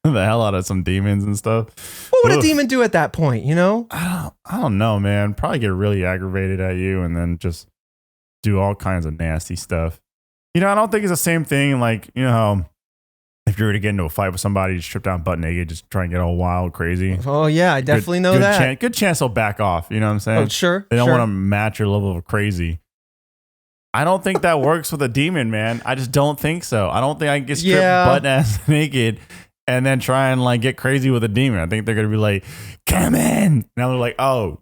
the hell out of some demons and stuff.
What would a demon do at that point,
I don't know, man. Probably get really aggravated at you and then just do all kinds of nasty stuff. I don't think it's the same thing. If you were to get into a fight with somebody, just strip down butt naked, just try and get all wild, crazy.
Oh, yeah, I definitely know that.
Good chance they'll back off. You know what I'm saying?
Oh, sure.
They don't want to match your level of crazy. I don't think that works with a demon, man. I just don't think so. I don't think I can get stripped butt ass naked and then try and get crazy with a demon. I think they're going to be like, come in. Now they're like, oh,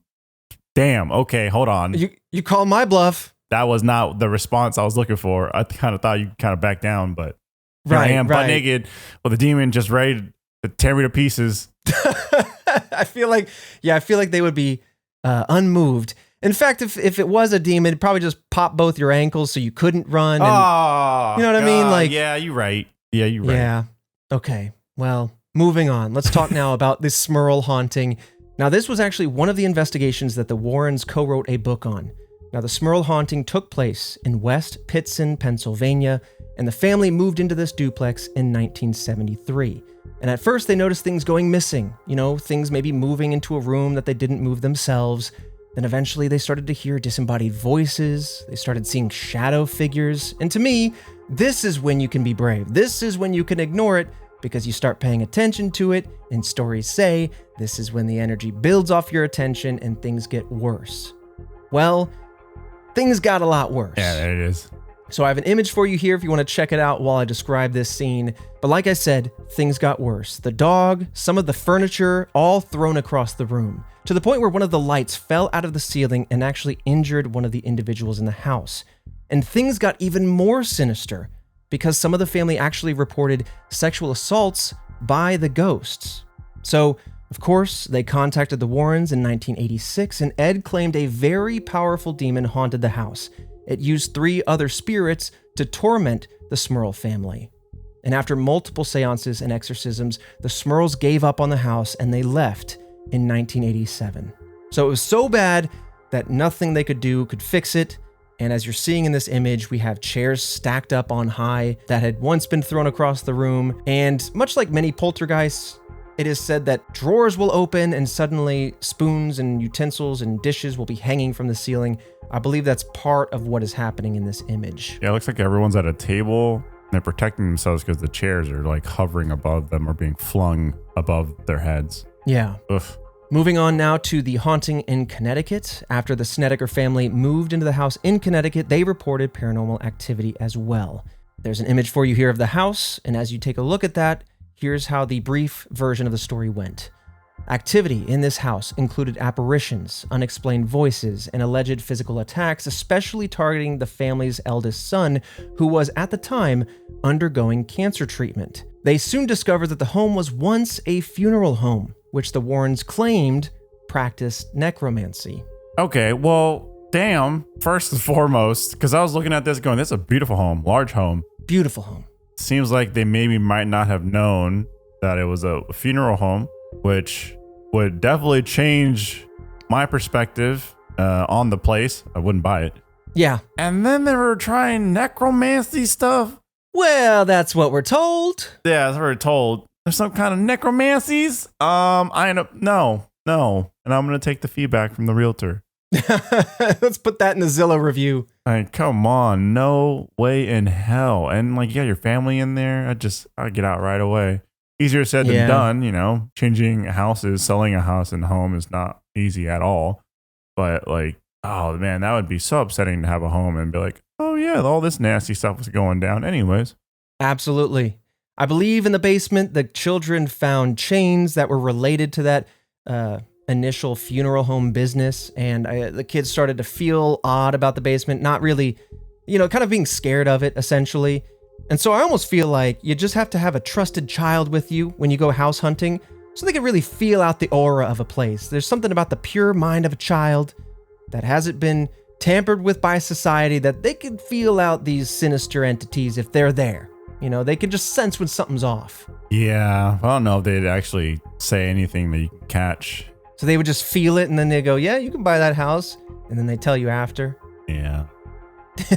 damn. Okay, hold on.
You call my bluff.
That was not the response I was looking for. I kind of thought you'd kind of back down, but here I am butt naked with a demon just ready to tear me to pieces.
I feel like they would be unmoved. In fact, if it was a demon, it'd probably just pop both your ankles so you couldn't run. And, you know what I mean?
Yeah, you're right. Yeah.
Okay. Well, moving on. Let's talk now about this Smurl haunting. Now, this was actually one of the investigations that the Warrens co-wrote a book on. Now, the Smurl haunting took place in West Pittston, Pennsylvania, and the family moved into this duplex in 1973. And at first, they noticed things going missing. Things maybe moving into a room that they didn't move themselves. Then eventually they started to hear disembodied voices. They started seeing shadow figures. And to me, this is when you can be brave. This is when you can ignore it because you start paying attention to it. And stories say this is when the energy builds off your attention and things get worse. Well, things got a lot worse.
Yeah, there it is.
So I have an image for you here if you want to check it out while I describe this scene. But like I said, things got worse. The dog, some of the furniture, all thrown across the room, to the point where one of the lights fell out of the ceiling and actually injured one of the individuals in the house. And things got even more sinister because some of the family actually reported sexual assaults by the ghosts. So, of course, they contacted the Warrens in 1986, and Ed claimed a very powerful demon haunted the house. It used 3 other spirits to torment the Smurl family. And after multiple seances and exorcisms, the Smurls gave up on the house and they left in 1987. So it was so bad that nothing they could do could fix it. And as you're seeing in this image, we have chairs stacked up on high that had once been thrown across the room. And much like many poltergeists, it is said that drawers will open and suddenly spoons and utensils and dishes will be hanging from the ceiling. I believe that's part of what is happening in this image.
Yeah, it looks like everyone's at a table. They're protecting themselves because the chairs are hovering above them or being flung above their heads.
Yeah.
Oof.
Moving on now to the haunting in Connecticut. After the Snedeker family moved into the house in Connecticut, they reported paranormal activity as well. There's an image for you here of the house, and as you take a look at that, here's how the brief version of the story went. Activity in this house included apparitions, unexplained voices, and alleged physical attacks, especially targeting the family's eldest son, who was at the time undergoing cancer treatment. They soon discovered that the home was once a funeral home, which the Warrens claimed practiced necromancy.
Okay, well, damn, first and foremost, because I was looking at this going, this is a beautiful home, large home.
Beautiful home.
Seems like they maybe might not have known that it was a funeral home, which would definitely change my perspective on the place. I wouldn't buy it.
Yeah.
And then they were trying necromancy stuff.
Well, that's what we're told.
Yeah, that's what we're told. There's some kind of necromancies. I end up, no. And I'm going to take the feedback from the realtor.
Let's put that in the Zillow review.
Come on. No way in hell. And you got your family in there. I'd get out right away. easier said than
Yeah.
done. Changing houses, selling a house and home is not easy at all. But like, oh man, that would be so upsetting to have a home and be like, oh yeah, all this nasty stuff was going down anyways.
Absolutely. I believe in the basement, the children found chains that were related to that initial funeral home business. And the kids started to feel odd about the basement, not really, kind of being scared of it, essentially. And so I almost feel like you just have to have a trusted child with you when you go house hunting so they can really feel out the aura of a place. There's something about the pure mind of a child that hasn't been tampered with by society that they can feel out these sinister entities if they're there. They can just sense when something's off.
Yeah, I don't know if they'd actually say anything that you can catch.
So they would just feel it and then they go, yeah, you can buy that house. And then they tell you after.
Yeah.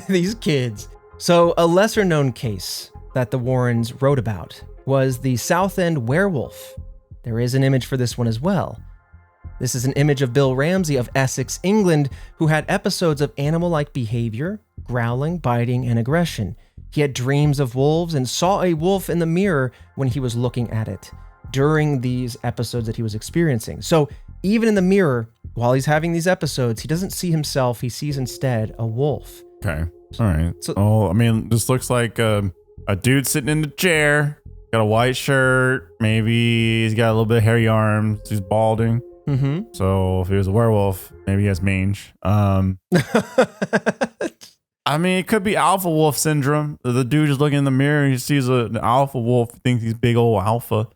These kids. So a lesser known case that the Warrens wrote about was the Southoun Werewolf. There is an image for this one as well. This is an image of Bill Ramsey of Essex, England, who had episodes of animal-like behavior, growling, biting, and aggression. He had dreams of wolves and saw a wolf in the mirror when he was looking at it during these episodes that he was experiencing. So even in the mirror, while he's having these episodes, he doesn't see himself. He sees instead a wolf.
Okay. All right. So, this looks like a dude sitting in the chair, got a white shirt. Maybe he's got a little bit of hairy arms. He's balding.
Mm-hmm.
So if he was a werewolf, maybe he has mange. It could be alpha wolf syndrome. The dude just looking in the mirror, he sees an alpha wolf, thinks he's big old alpha.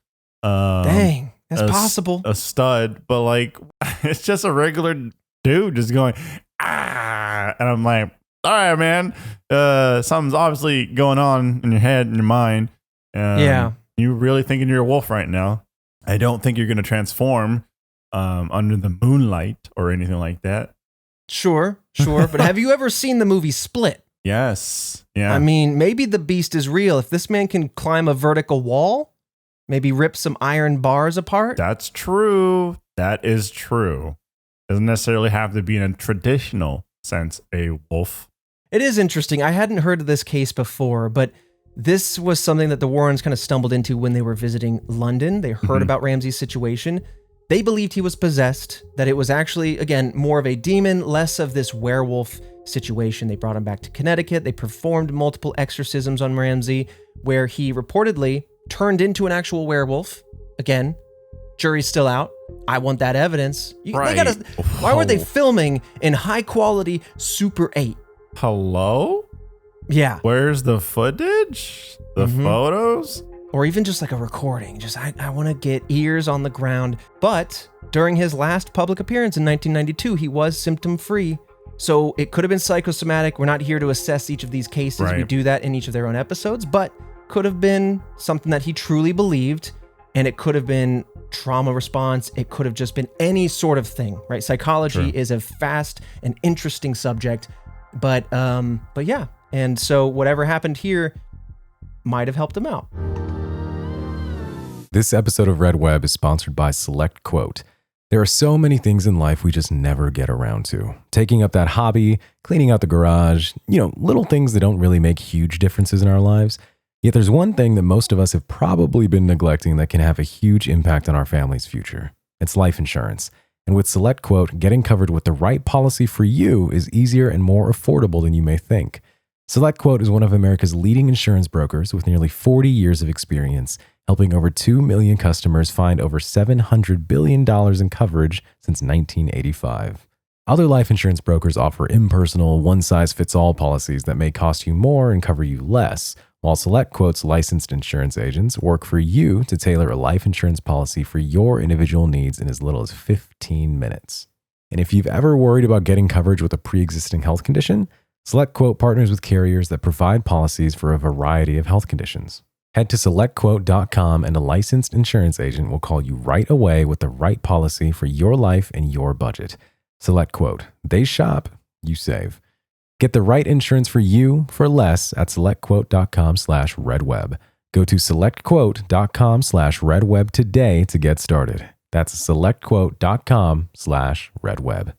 Dang, that's possible.
A stud, but like, it's just a regular dude just going, ah. And I'm like, all right, man. Something's obviously going on in your head and your mind.
Yeah.
You really thinking you're a wolf right now. I don't think you're going to transform under the moonlight or anything like that.
Sure. But have you ever seen the movie Split?
Yes. Yeah.
Maybe the beast is real. If this man can climb a vertical wall, maybe rip some iron bars apart.
That's true. That is true. Doesn't necessarily have to be in a traditional sense a wolf.
It is interesting. I hadn't heard of this case before, but this was something that the Warrens kind of stumbled into when they were visiting London. They heard about Ramsey's situation. They believed he was possessed, that it was actually, again, more of a demon, less of this werewolf situation. They brought him back to Connecticut. They performed multiple exorcisms on Ramsey, where he reportedly turned into an actual werewolf. Again, jury's still out. I want that evidence.
Right.
Why were they filming in high quality Super 8?
Hello?
Yeah.
Where's the footage? The photos?
Or even just like a recording. Just, I want to get ears on the ground. But during his last public appearance in 1992, he was symptom-free. So it could have been psychosomatic. We're not here to assess each of these cases.
Right.
We do that in each of their own episodes. But could have been something that he truly believed. And it could have been trauma response. It could have just been any sort of thing, right? Psychology is a vast and interesting subject. But yeah. And so whatever happened here might have helped him out.
This episode of Red Web is sponsored by Select Quote. There are so many things in life we just never get around to. Taking up that hobby, cleaning out the garage, little things that don't really make huge differences in our lives. Yet there's one thing that most of us have probably been neglecting that can have a huge impact on our family's future. It's life insurance. And with Select Quote, getting covered with the right policy for you is easier and more affordable than you may think. Select Quote is one of America's leading insurance brokers with nearly 40 years of experience, helping over 2 million customers find over $700 billion in coverage since 1985. Other life insurance brokers offer impersonal, one-size-fits-all policies that may cost you more and cover you less, while Select Quote's licensed insurance agents work for you to tailor a life insurance policy for your individual needs in as little as 15 minutes. And if you've ever worried about getting coverage with a pre-existing health condition, Select Quote partners with carriers that provide policies for a variety of health conditions. Head to selectquote.com and a licensed insurance agent will call you right away with the right policy for your life and your budget. Select Quote. They shop, you save. Get the right insurance for you for less at selectquote.com/redweb. Go to selectquote.com/redweb today to get started. That's selectquote.com/redweb.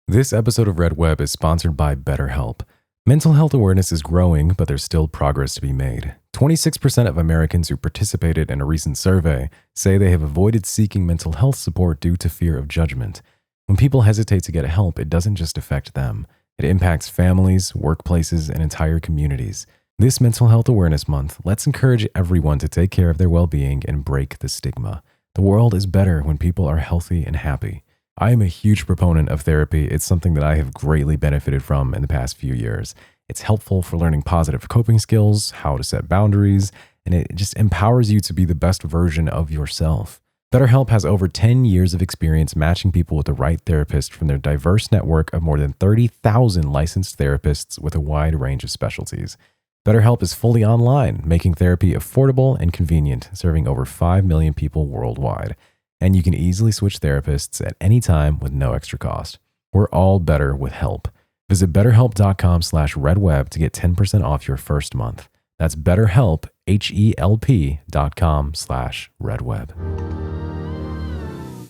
This episode of Red Web is sponsored by BetterHelp. Mental health awareness is growing, but there's still progress to be made. 26% of Americans who participated in a recent survey say they have avoided seeking mental health support due to fear of judgment. When people hesitate to get help, it doesn't just affect them. It impacts families, workplaces, and entire communities. This Mental Health Awareness Month, let's encourage everyone to take care of their well-being and break the stigma. The world is better when people are healthy and happy. I am a huge proponent of therapy. It's something that I have greatly benefited from in the past few years. It's helpful for learning positive coping skills, how to set boundaries, and it just empowers you to be the best version of yourself. BetterHelp has over 10 years of experience matching people with the right therapist from their diverse network of more than 30,000 licensed therapists with a wide range of specialties. BetterHelp is fully online, making therapy affordable and convenient, serving over 5 million people worldwide. And you can easily switch therapists at any time with no extra cost. We're all better with help. Visit betterhelp.com/redweb to get 10% off your first month. That's BetterHelp, HELP.com/redweb.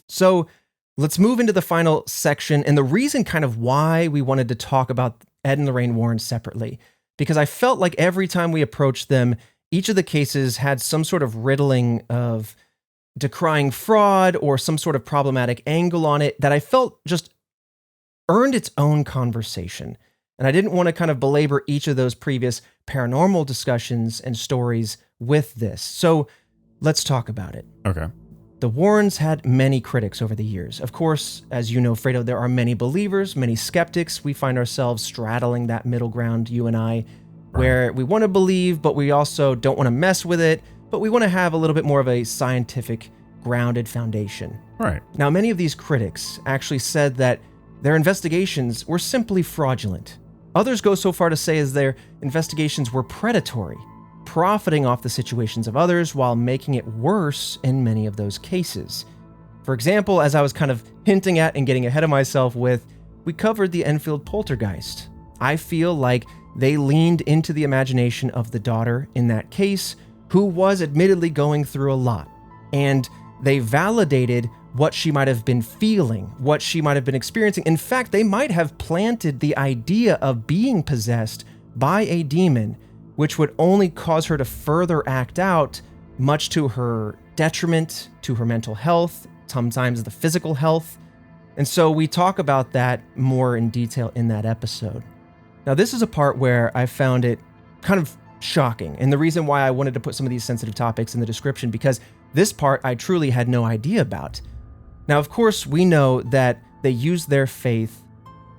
So let's move into the final section, and the reason kind of why we wanted to talk about Ed and Lorraine Warren separately, because I felt like every time we approached them, each of the cases had some sort of riddling of decrying fraud or some sort of problematic angle on it that I felt just earned its own conversation. And I didn't want to kind of belabor each of those previous paranormal discussions and stories with this. So let's talk about it.
Okay.
The Warrens had many critics over the years. Of course, as you know, Fredo, there are many believers, many skeptics. We find ourselves straddling that middle ground, you and I, where we want to believe, but we also don't want to mess with it, but we want to have a little bit more of a scientific, grounded foundation.
Right.
Now, many of these critics actually said that their investigations were simply fraudulent. Others go so far to say as their investigations were predatory, profiting off the situations of others while making it worse in many of those cases. For example, as I was kind of hinting at and getting ahead of myself with, we covered the Enfield poltergeist. I feel like they leaned into the imagination of the daughter in that case, who was admittedly going through a lot, and they validated what she might have been feeling, what she might have been experiencing. In fact, they might have planted the idea of being possessed by a demon, which would only cause her to further act out, much to her detriment, to her mental health, sometimes the physical health. And so we talk about that more in detail in that episode. Now, this is a part where I found it kind of shocking, and the reason why I wanted to put some of these sensitive topics in the description, because this part I truly had no idea about. Now, of course, we know that they used their faith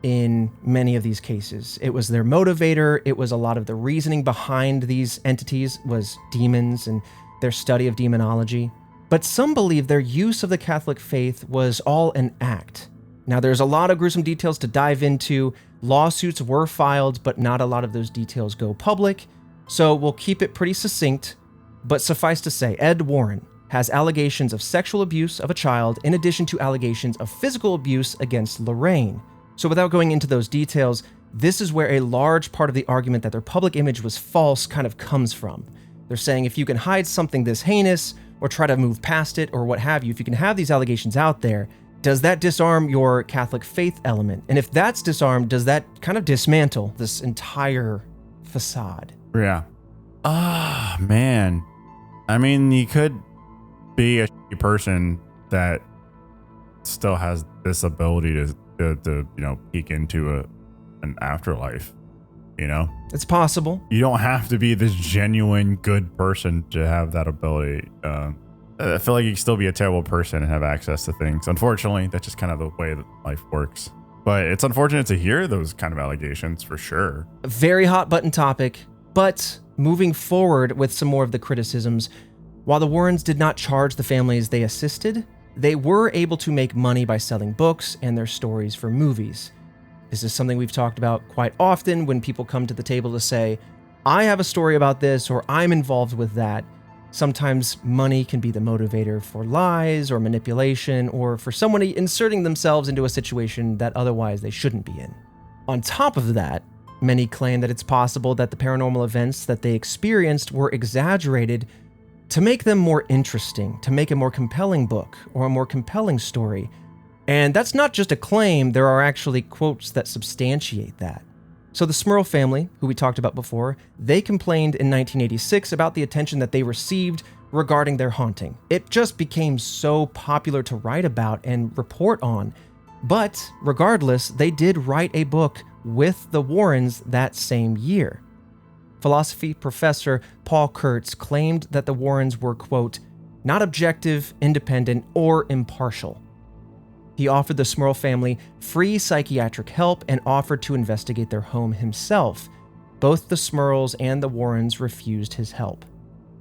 in many of these cases. It was their motivator. It was a lot of the reasoning behind these entities was demons and their study of demonology. But some believe their use of the Catholic faith was all an act. Now, there's a lot of gruesome details to dive into. Lawsuits were filed, but not a lot of those details go public. So we'll keep it pretty succinct, but suffice to say, Ed Warren has allegations of sexual abuse of a child in addition to allegations of physical abuse against Lorraine. So without going into those details, this is where a large part of the argument that their public image was false kind of comes from. They're saying if you can hide something this heinous or try to move past it or what have you, if you can have these allegations out there, does that disarm your Catholic faith element? And if that's disarmed, does that kind of dismantle this entire facade?
Yeah. Ah, man. I mean, you could be a shitty person that still has this ability to peek into an afterlife,
It's possible.
You don't have to be this genuine good person to have that ability. I feel like you can still be a terrible person and have access to things. Unfortunately, that's just kind of the way that life works. But it's unfortunate to hear those kind of allegations for sure.
A very hot button topic, but moving forward with some more of the criticisms, while the Warrens did not charge the families they assisted, they were able to make money by selling books and their stories for movies. This is something we've talked about quite often when people come to the table to say, I have a story about this or I'm involved with that. Sometimes money can be the motivator for lies or manipulation or for someone inserting themselves into a situation that otherwise they shouldn't be in. On top of that, many claim that it's possible that the paranormal events that they experienced were exaggerated to make them more interesting, to make a more compelling book or a more compelling story. And that's not just a claim, there are actually quotes that substantiate that. So the Smurl family, who we talked about before, they complained in 1986 about the attention that they received regarding their haunting. It just became so popular to write about and report on. But regardless, they did write a book with the Warrens that same year. Philosophy professor Paul Kurtz claimed that the Warrens were, quote, not objective, independent, or impartial. He offered the Smurl family free psychiatric help and offered to investigate their home himself. Both the Smurls and the Warrens refused his help.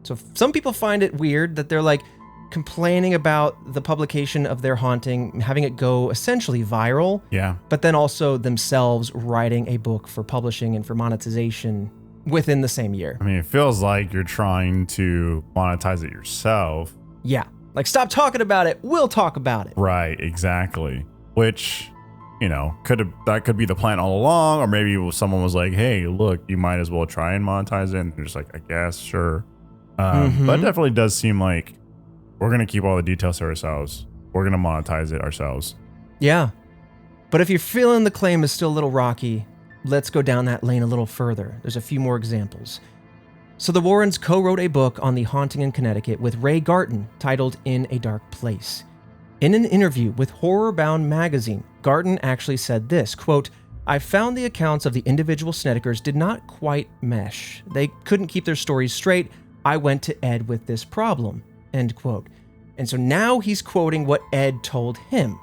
So some people find it weird that they're like complaining about the publication of their haunting, having it go essentially viral.
Yeah.
But then also themselves writing a book for publishing and for monetization within the same year.
I mean, it feels like you're trying to monetize it yourself.
Yeah. Like, stop talking about it. We'll talk about it.
Right, exactly. Which, that could be the plan all along, or maybe someone was like, hey, look, you might as well try and monetize it. And they're just like, I guess, sure. But it definitely does seem like we're going to keep all the details to ourselves. We're going to monetize it ourselves.
Yeah. But if you're feeling the claim is still a little rocky, let's go down that lane a little further. There's a few more examples. So the Warrens co-wrote a book on the haunting in Connecticut with Ray Garton titled In a Dark Place. In an interview with Horror Bound magazine, Garton actually said this, quote, I found the accounts of the individual Snedeckers did not quite mesh. They couldn't keep their stories straight. I went to Ed with this problem, end quote. And so now he's quoting what Ed told him.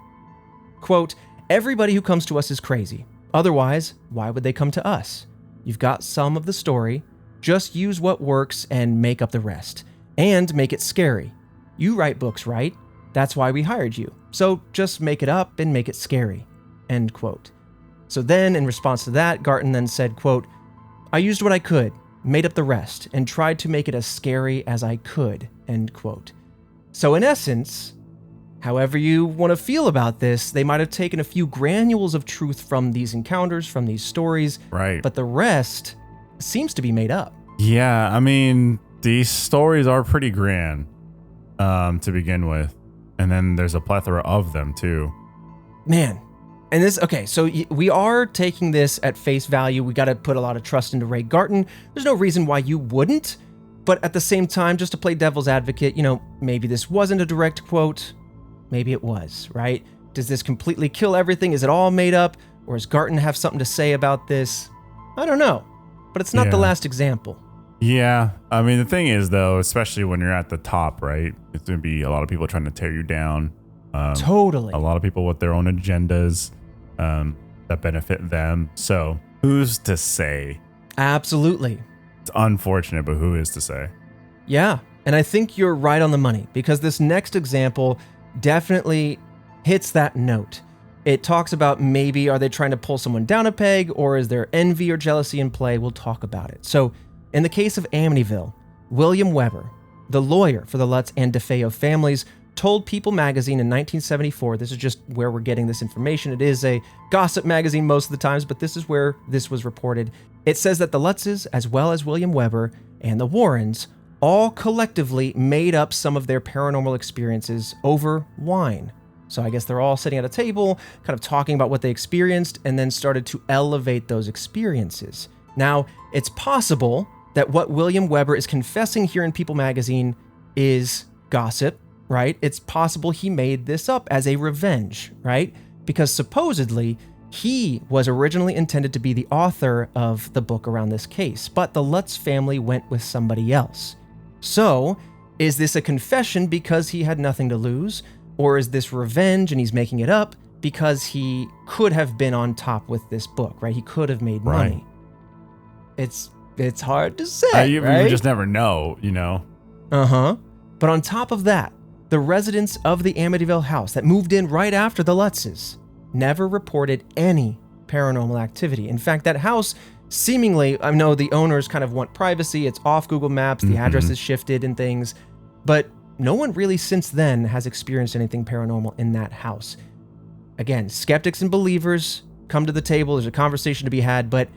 Quote, everybody who comes to us is crazy. Otherwise, why would they come to us? You've got some of the story. Just use what works and make up the rest. And make it scary. You write books, right? That's why we hired you. So just make it up and make it scary. End quote. So then, in response to that, Garton then said, quote, I used what I could, made up the rest, and tried to make it as scary as I could. End quote. So in essence, however you want to feel about this, they might have taken a few granules of truth from these encounters, from these stories.
Right.
But the rest seems to be made up.
Yeah, I mean, these stories are pretty grand to begin with. And then there's a plethora of them, too.
Man. And this, okay, so we are taking this at face value. We got to put a lot of trust into Ray Garton. There's no reason why you wouldn't. But at the same time, just to play devil's advocate, maybe this wasn't a direct quote. Maybe it was, right? Does this completely kill everything? Is it all made up? Or does Garton have something to say about this? I don't know. But it's not the last example.
Yeah. I mean, the thing is, though, especially when you're at the top, right? It's going to be a lot of people trying to tear you down.
Totally.
A lot of people with their own agendas that benefit them. So who's to say?
Absolutely.
It's unfortunate, but who is to say?
Yeah. And I think you're right on the money, because this next example definitely hits that note. It talks about maybe are they trying to pull someone down a peg, or is there envy or jealousy in play? We'll talk about it. So in the case of Amityville, William Weber, the lawyer for the Lutz and DeFeo families, told People magazine in 1974, this is just where we're getting this information. It is a gossip magazine most of the times, but this is where this was reported. It says that the Lutzes, as well as William Weber and the Warrens, all collectively made up some of their paranormal experiences over wine. So I guess they're all sitting at a table, kind of talking about what they experienced, and then started to elevate those experiences. Now, it's possible that what William Weber is confessing here in People magazine is gossip, right? It's possible he made this up as a revenge, right? Because supposedly, he was originally intended to be the author of the book around this case, but the Lutz family went with somebody else. So, is this a confession because he had nothing to lose? Or is this revenge and he's making it up because he could have been on top with this book, right? He could have made money. It's hard to say, right?
You just never know,
Uh-huh. But on top of that, the residents of the Amityville house that moved in right after the Lutzes never reported any paranormal activity. In fact, that house seemingly, I know the owners kind of want privacy. It's off Google Maps. The address is shifted and things. But no one really since then has experienced anything paranormal in that house. Again, skeptics and believers come to the table. There's a conversation to be had, but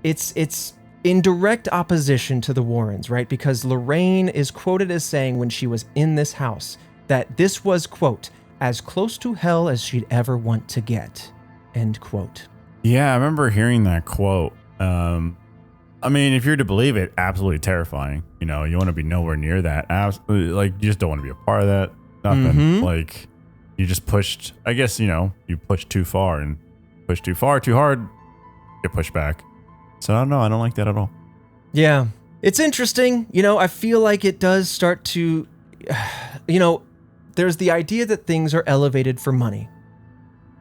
it's in direct opposition to the Warrens, right? Because Lorraine is quoted as saying when she was in this house that this was, quote, as close to hell as she'd ever want to get, end quote.
Yeah, I remember hearing that quote. I mean, if you're to believe it, absolutely terrifying. You know, you want to be nowhere near that. Absolutely, like, you just don't want to be a part of that. Nothing. Like, you just pushed, I guess, you know, you pushed too far, and push too far, too hard, get pushed back. So I don't know. I don't like that at all.
Yeah. It's interesting. You know, I feel like it does start to, you know, there's the idea that things are elevated for money.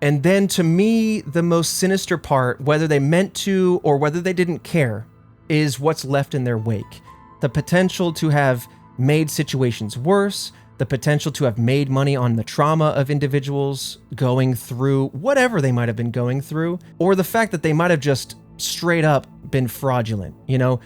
And then to me, the most sinister part, whether they meant to or whether they didn't care, is what's left in their wake. The potential to have made situations worse, the potential to have made money on the trauma of individuals going through whatever they might have been going through, or the fact that they might have just straight up been fraudulent. You know,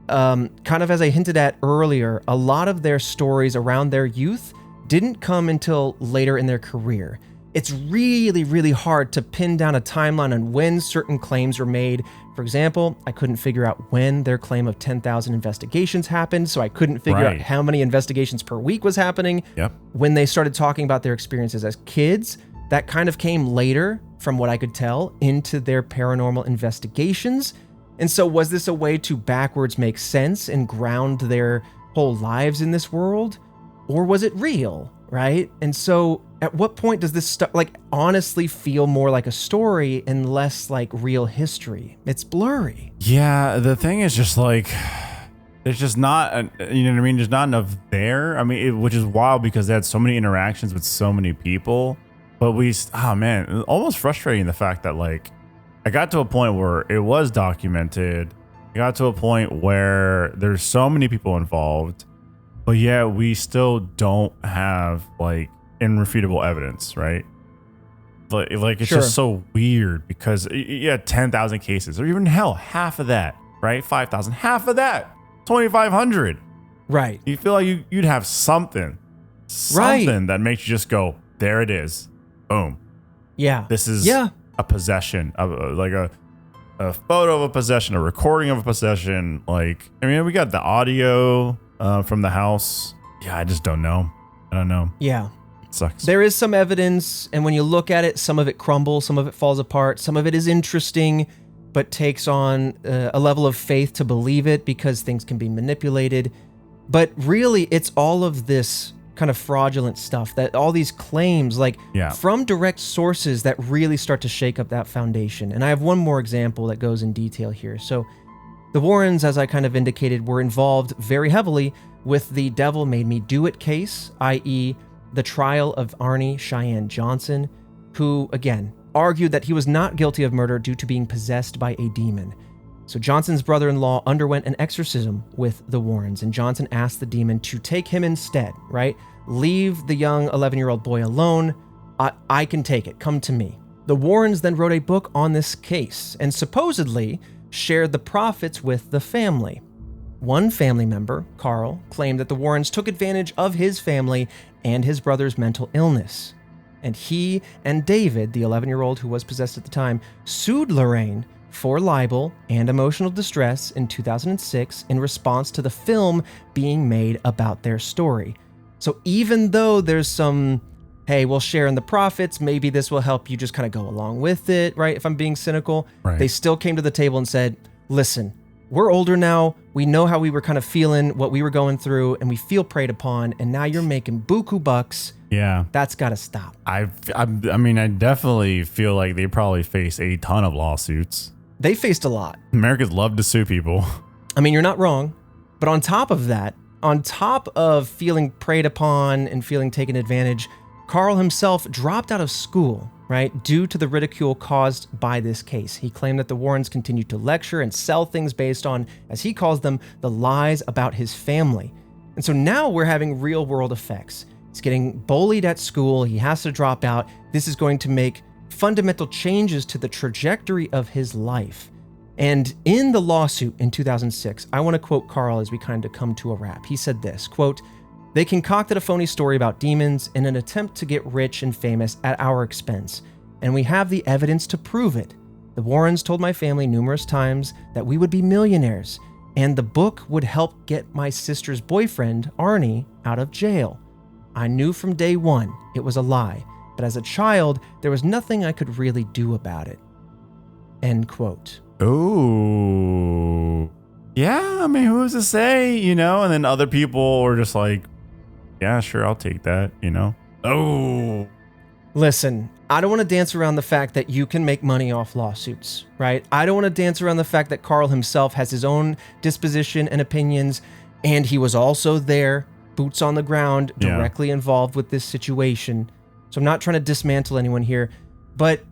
kind of as I hinted at earlier, a lot of their stories around their youth didn't come until later in their career. It's really, really hard to pin down a timeline on when certain claims were made. For example, I couldn't figure out when their claim of 10,000 investigations happened, so I couldn't figure out how many investigations per week was happening.
Yep.
When they started talking about their experiences as kids, that kind of came later, from what I could tell, into their paranormal investigations. And so was this a way to backwards make sense and ground their whole lives in this world? Or was it real, right? And so at what point does this stuff honestly feel more like a story and less like real history? It's blurry.
Yeah, the thing is just like, there's just not, you know what I mean? There's not enough there. I mean, which is wild because they had so many interactions with so many people. But oh man, it was almost frustrating the fact that like, I got to a point where it was documented. I got to a point where there's so many people involved, but yeah, we still don't have like irrefutable evidence, right? Like it's just so weird because you had 10,000 cases, or even hell, half of that, right? 5,000, half of that, 2,500.
Right.
You feel like you'd have something that makes you just go, there it is, boom.
Yeah.
This is a possession of like a photo of a possession, a recording of a possession. Like, I mean, we got the audio from the house. Yeah, I just don't know. I don't know.
Yeah.
Sucks.
There is some evidence, and when you look at it, some of it crumbles, some of it falls apart, some of it is interesting, but takes on a level of faith to believe it because things can be manipulated. But really, it's all of this kind of fraudulent stuff, that all these claims, from direct sources that really start to shake up that foundation. And I have one more example that goes in detail here. So the Warrens, as I kind of indicated, were involved very heavily with the Devil Made Me Do It case, i.e., the trial of Arnie Cheyenne Johnson, who, again, argued that he was not guilty of murder due to being possessed by a demon. So Johnson's brother-in-law underwent an exorcism with the Warrens, and Johnson asked the demon to take him instead, right? Leave the young 11-year-old boy alone. I can take it. Come to me. The Warrens then wrote a book on this case and supposedly shared the profits with the family. One family member, Carl, claimed that the Warrens took advantage of his family and his brother's mental illness. And he and David, the 11-year-old who was possessed at the time, sued Lorraine for libel and emotional distress in 2006 in response to the film being made about their story. So even though there's some, hey, we'll share in the profits, maybe this will help you just kind of go along with it, right? If I'm being cynical, they still came to the table and said, listen, we're older now. We know how we were kind of feeling, what we were going through, and we feel preyed upon. And now you're making buku bucks.
Yeah.
That's got to stop.
I mean, I definitely feel like they probably face a ton of lawsuits.
They faced a lot.
Americans love to sue people.
I mean, you're not wrong. But on top of that, on top of feeling preyed upon and feeling taken advantage, Carl himself dropped out of school, right, due to the ridicule caused by this case. He claimed that the Warrens continued to lecture and sell things based on, as he calls them, the lies about his family. And so now we're having real world effects. He's getting bullied at school. He has to drop out. This is going to make fundamental changes to the trajectory of his life. And in the lawsuit in 2006, I want to quote Carl as we kind of come to a wrap. He said this, quote, "They concocted a phony story about demons in an attempt to get rich and famous at our expense, and we have the evidence to prove it. The Warrens told my family numerous times that we would be millionaires, and the book would help get my sister's boyfriend, Arnie, out of jail. I knew from day one it was a lie, but as a child, there was nothing I could really do about it." End quote.
Oh, yeah. I mean, who's to say, you know? And then other people were just like, yeah, sure, I'll take that, you know? Oh.
Listen, I don't want to dance around the fact that you can make money off lawsuits, right? I don't want to dance around the fact that Carl himself has his own disposition and opinions, and he was also there, boots on the ground, directly involved with this situation. So I'm not trying to dismantle anyone here, but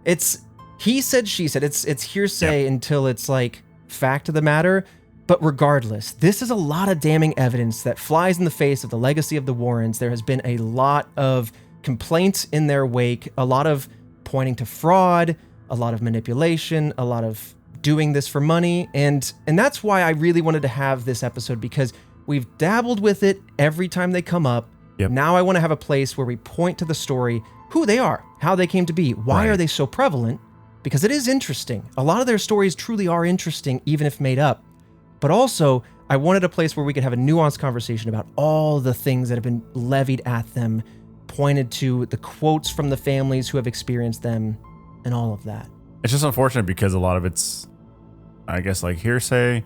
it's he said, she said. It's hearsay until it's like fact of the matter. But regardless, this is a lot of damning evidence that flies in the face of the legacy of the Warrens. There has been a lot of complaints in their wake, a lot of pointing to fraud, a lot of manipulation, a lot of doing this for money. And that's why I really wanted to have this episode, because we've dabbled with it every time they come up.
Yep.
Now I want to have a place where we point to the story, who they are, how they came to be, why are they so prevalent? Because it is interesting. A lot of their stories truly are interesting, even if made up. But also, I wanted a place where we could have a nuanced conversation about all the things that have been levied at them, pointed to the quotes from the families who have experienced them, and all of that.
It's just unfortunate because a lot of it's, I guess, like hearsay,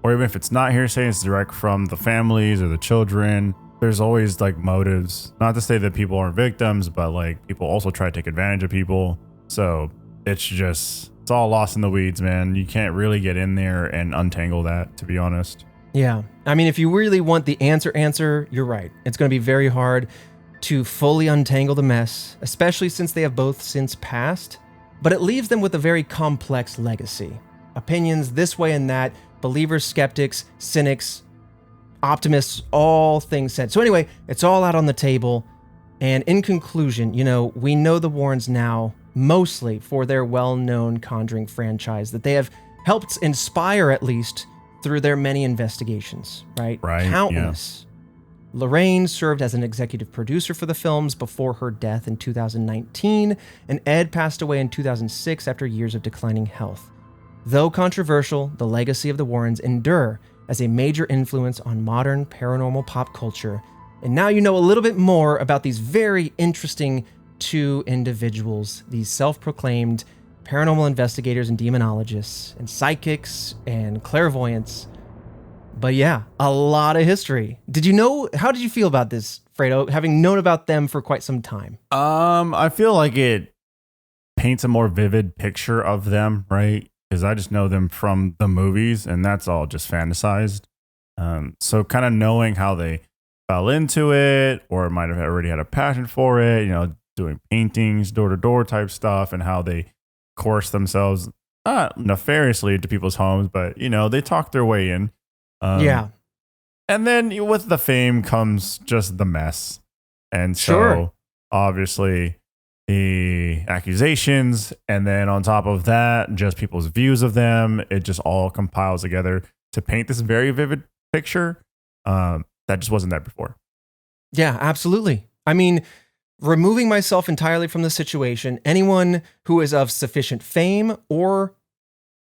or even if it's not hearsay, it's direct from the families or the children. There's always like motives. Not to say that people aren't victims, but like people also try to take advantage of people. So it's all lost in the weeds, man. You can't really get in there and untangle that, to be honest.
Yeah. I mean, if you really want the answer, you're right. It's going to be very hard to fully untangle the mess, especially since they have both since passed. But it leaves them with a very complex legacy. Opinions this way and that, believers, skeptics, cynics, optimists, all things said. So anyway, it's all out on the table. And in conclusion, we know the Warrens now mostly for their well-known Conjuring franchise that they have helped inspire, at least through their many investigations, right? Countless. Yeah. Lorraine served as an executive producer for the films before her death in 2019, and Ed passed away in 2006 after years of declining health. Though controversial, the legacy of the Warrens endure as a major influence on modern paranormal pop culture. And now you know a little bit more about these very interesting two individuals, these self-proclaimed paranormal investigators and demonologists and psychics and clairvoyants. But yeah, a lot of history. How did you feel about this, Fredo, having known about them for quite some time?
I feel like it paints a more vivid picture of them, right? Because I just know them from the movies, and that's all just fantasized. So kind of knowing how they fell into it, or might have already had a passion for it, doing paintings, door-to-door type stuff, and how they coerce themselves, not nefariously into people's homes, but, they talk their way in.
Yeah.
And then with the fame comes just the mess. And so, obviously, the accusations, and then on top of that, just people's views of them, it just all compiles together to paint this very vivid picture that just wasn't there before.
Yeah, absolutely. I mean, removing myself entirely from the situation, anyone who is of sufficient fame or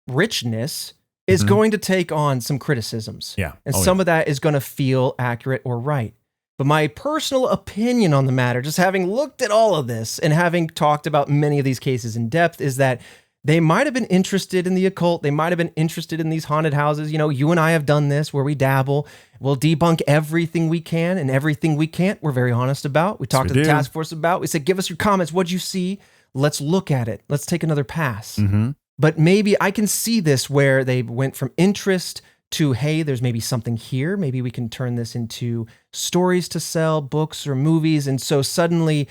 richness is going to take on some criticisms.
Yeah.
And some of that is going to feel accurate or right. But my personal opinion on the matter, just having looked at all of this and having talked about many of these cases in depth, is that they might have been interested in the occult. They might have been interested in these haunted houses. You and I have done this where we dabble. We'll debunk everything we can, and everything we can't, we're very honest about. We talked to the task force about. We said, give us your comments. What'd you see? Let's look at it. Let's take another pass.
Mm-hmm.
But maybe I can see this where they went from interest to, hey, there's maybe something here. Maybe we can turn this into stories to sell, books or movies. And so suddenly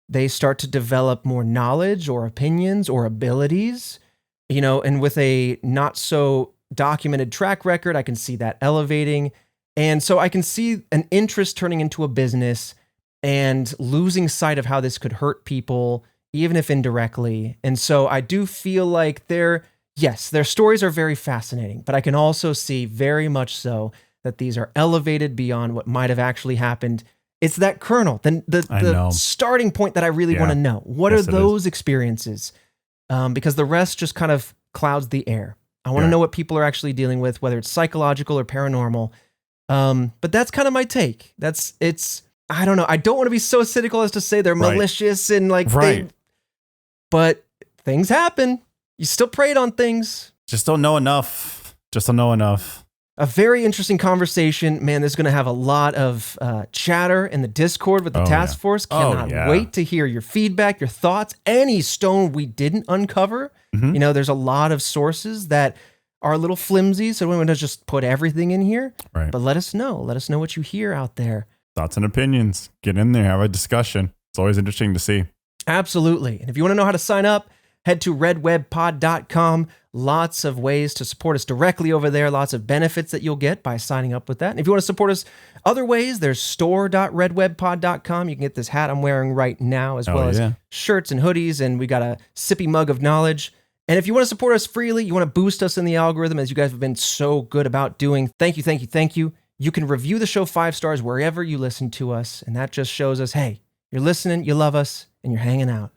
they start to develop more knowledge or opinions or abilities, and with a not so documented track record, I can see that elevating. And so I can see an interest turning into a business and losing sight of how this could hurt people, even if indirectly. And so I do feel like their stories are very fascinating, but I can also see very much so that these are elevated beyond what might have actually happened. It's that kernel, the starting point that I really want to know. What are those experiences? Because the rest just kind of clouds the air. I want to know what people are actually dealing with, whether it's psychological or paranormal. But that's kind of my take. I don't know. I don't want to be so cynical as to say they're malicious and but things happen. You still preyed on things.
Just don't know enough.
A very interesting conversation. Man, this is going to have a lot of chatter in the Discord with the task force. Cannot wait to hear your feedback, your thoughts, any stone we didn't uncover. You know, there's a lot of sources that are a little flimsy, so we want to just put everything in here.
Right.
But let us know. Let us know what you hear out there.
Thoughts and opinions. Get in there. Have a discussion. It's always interesting to see.
Absolutely. And if you want to know how to sign up, head to redwebpod.com. Lots of ways to support us directly over there. Lots of benefits that you'll get by signing up with that. And if you want to support us other ways, there's store.redwebpod.com. You can get this hat I'm wearing right now, as well as shirts and hoodies. And we got a sippy mug of knowledge. And if you want to support us freely, you want to boost us in the algorithm, as you guys have been so good about doing. Thank you. You can review the show 5 stars wherever you listen to us. And that just shows us, hey, you're listening, you love us, and you're hanging out.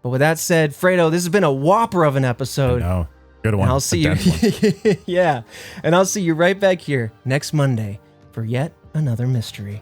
But with that said, Fredo, this has been a whopper of an episode.
I know. Good one.
And I'll see you. Yeah. And I'll see you right back here next Monday for yet another mystery.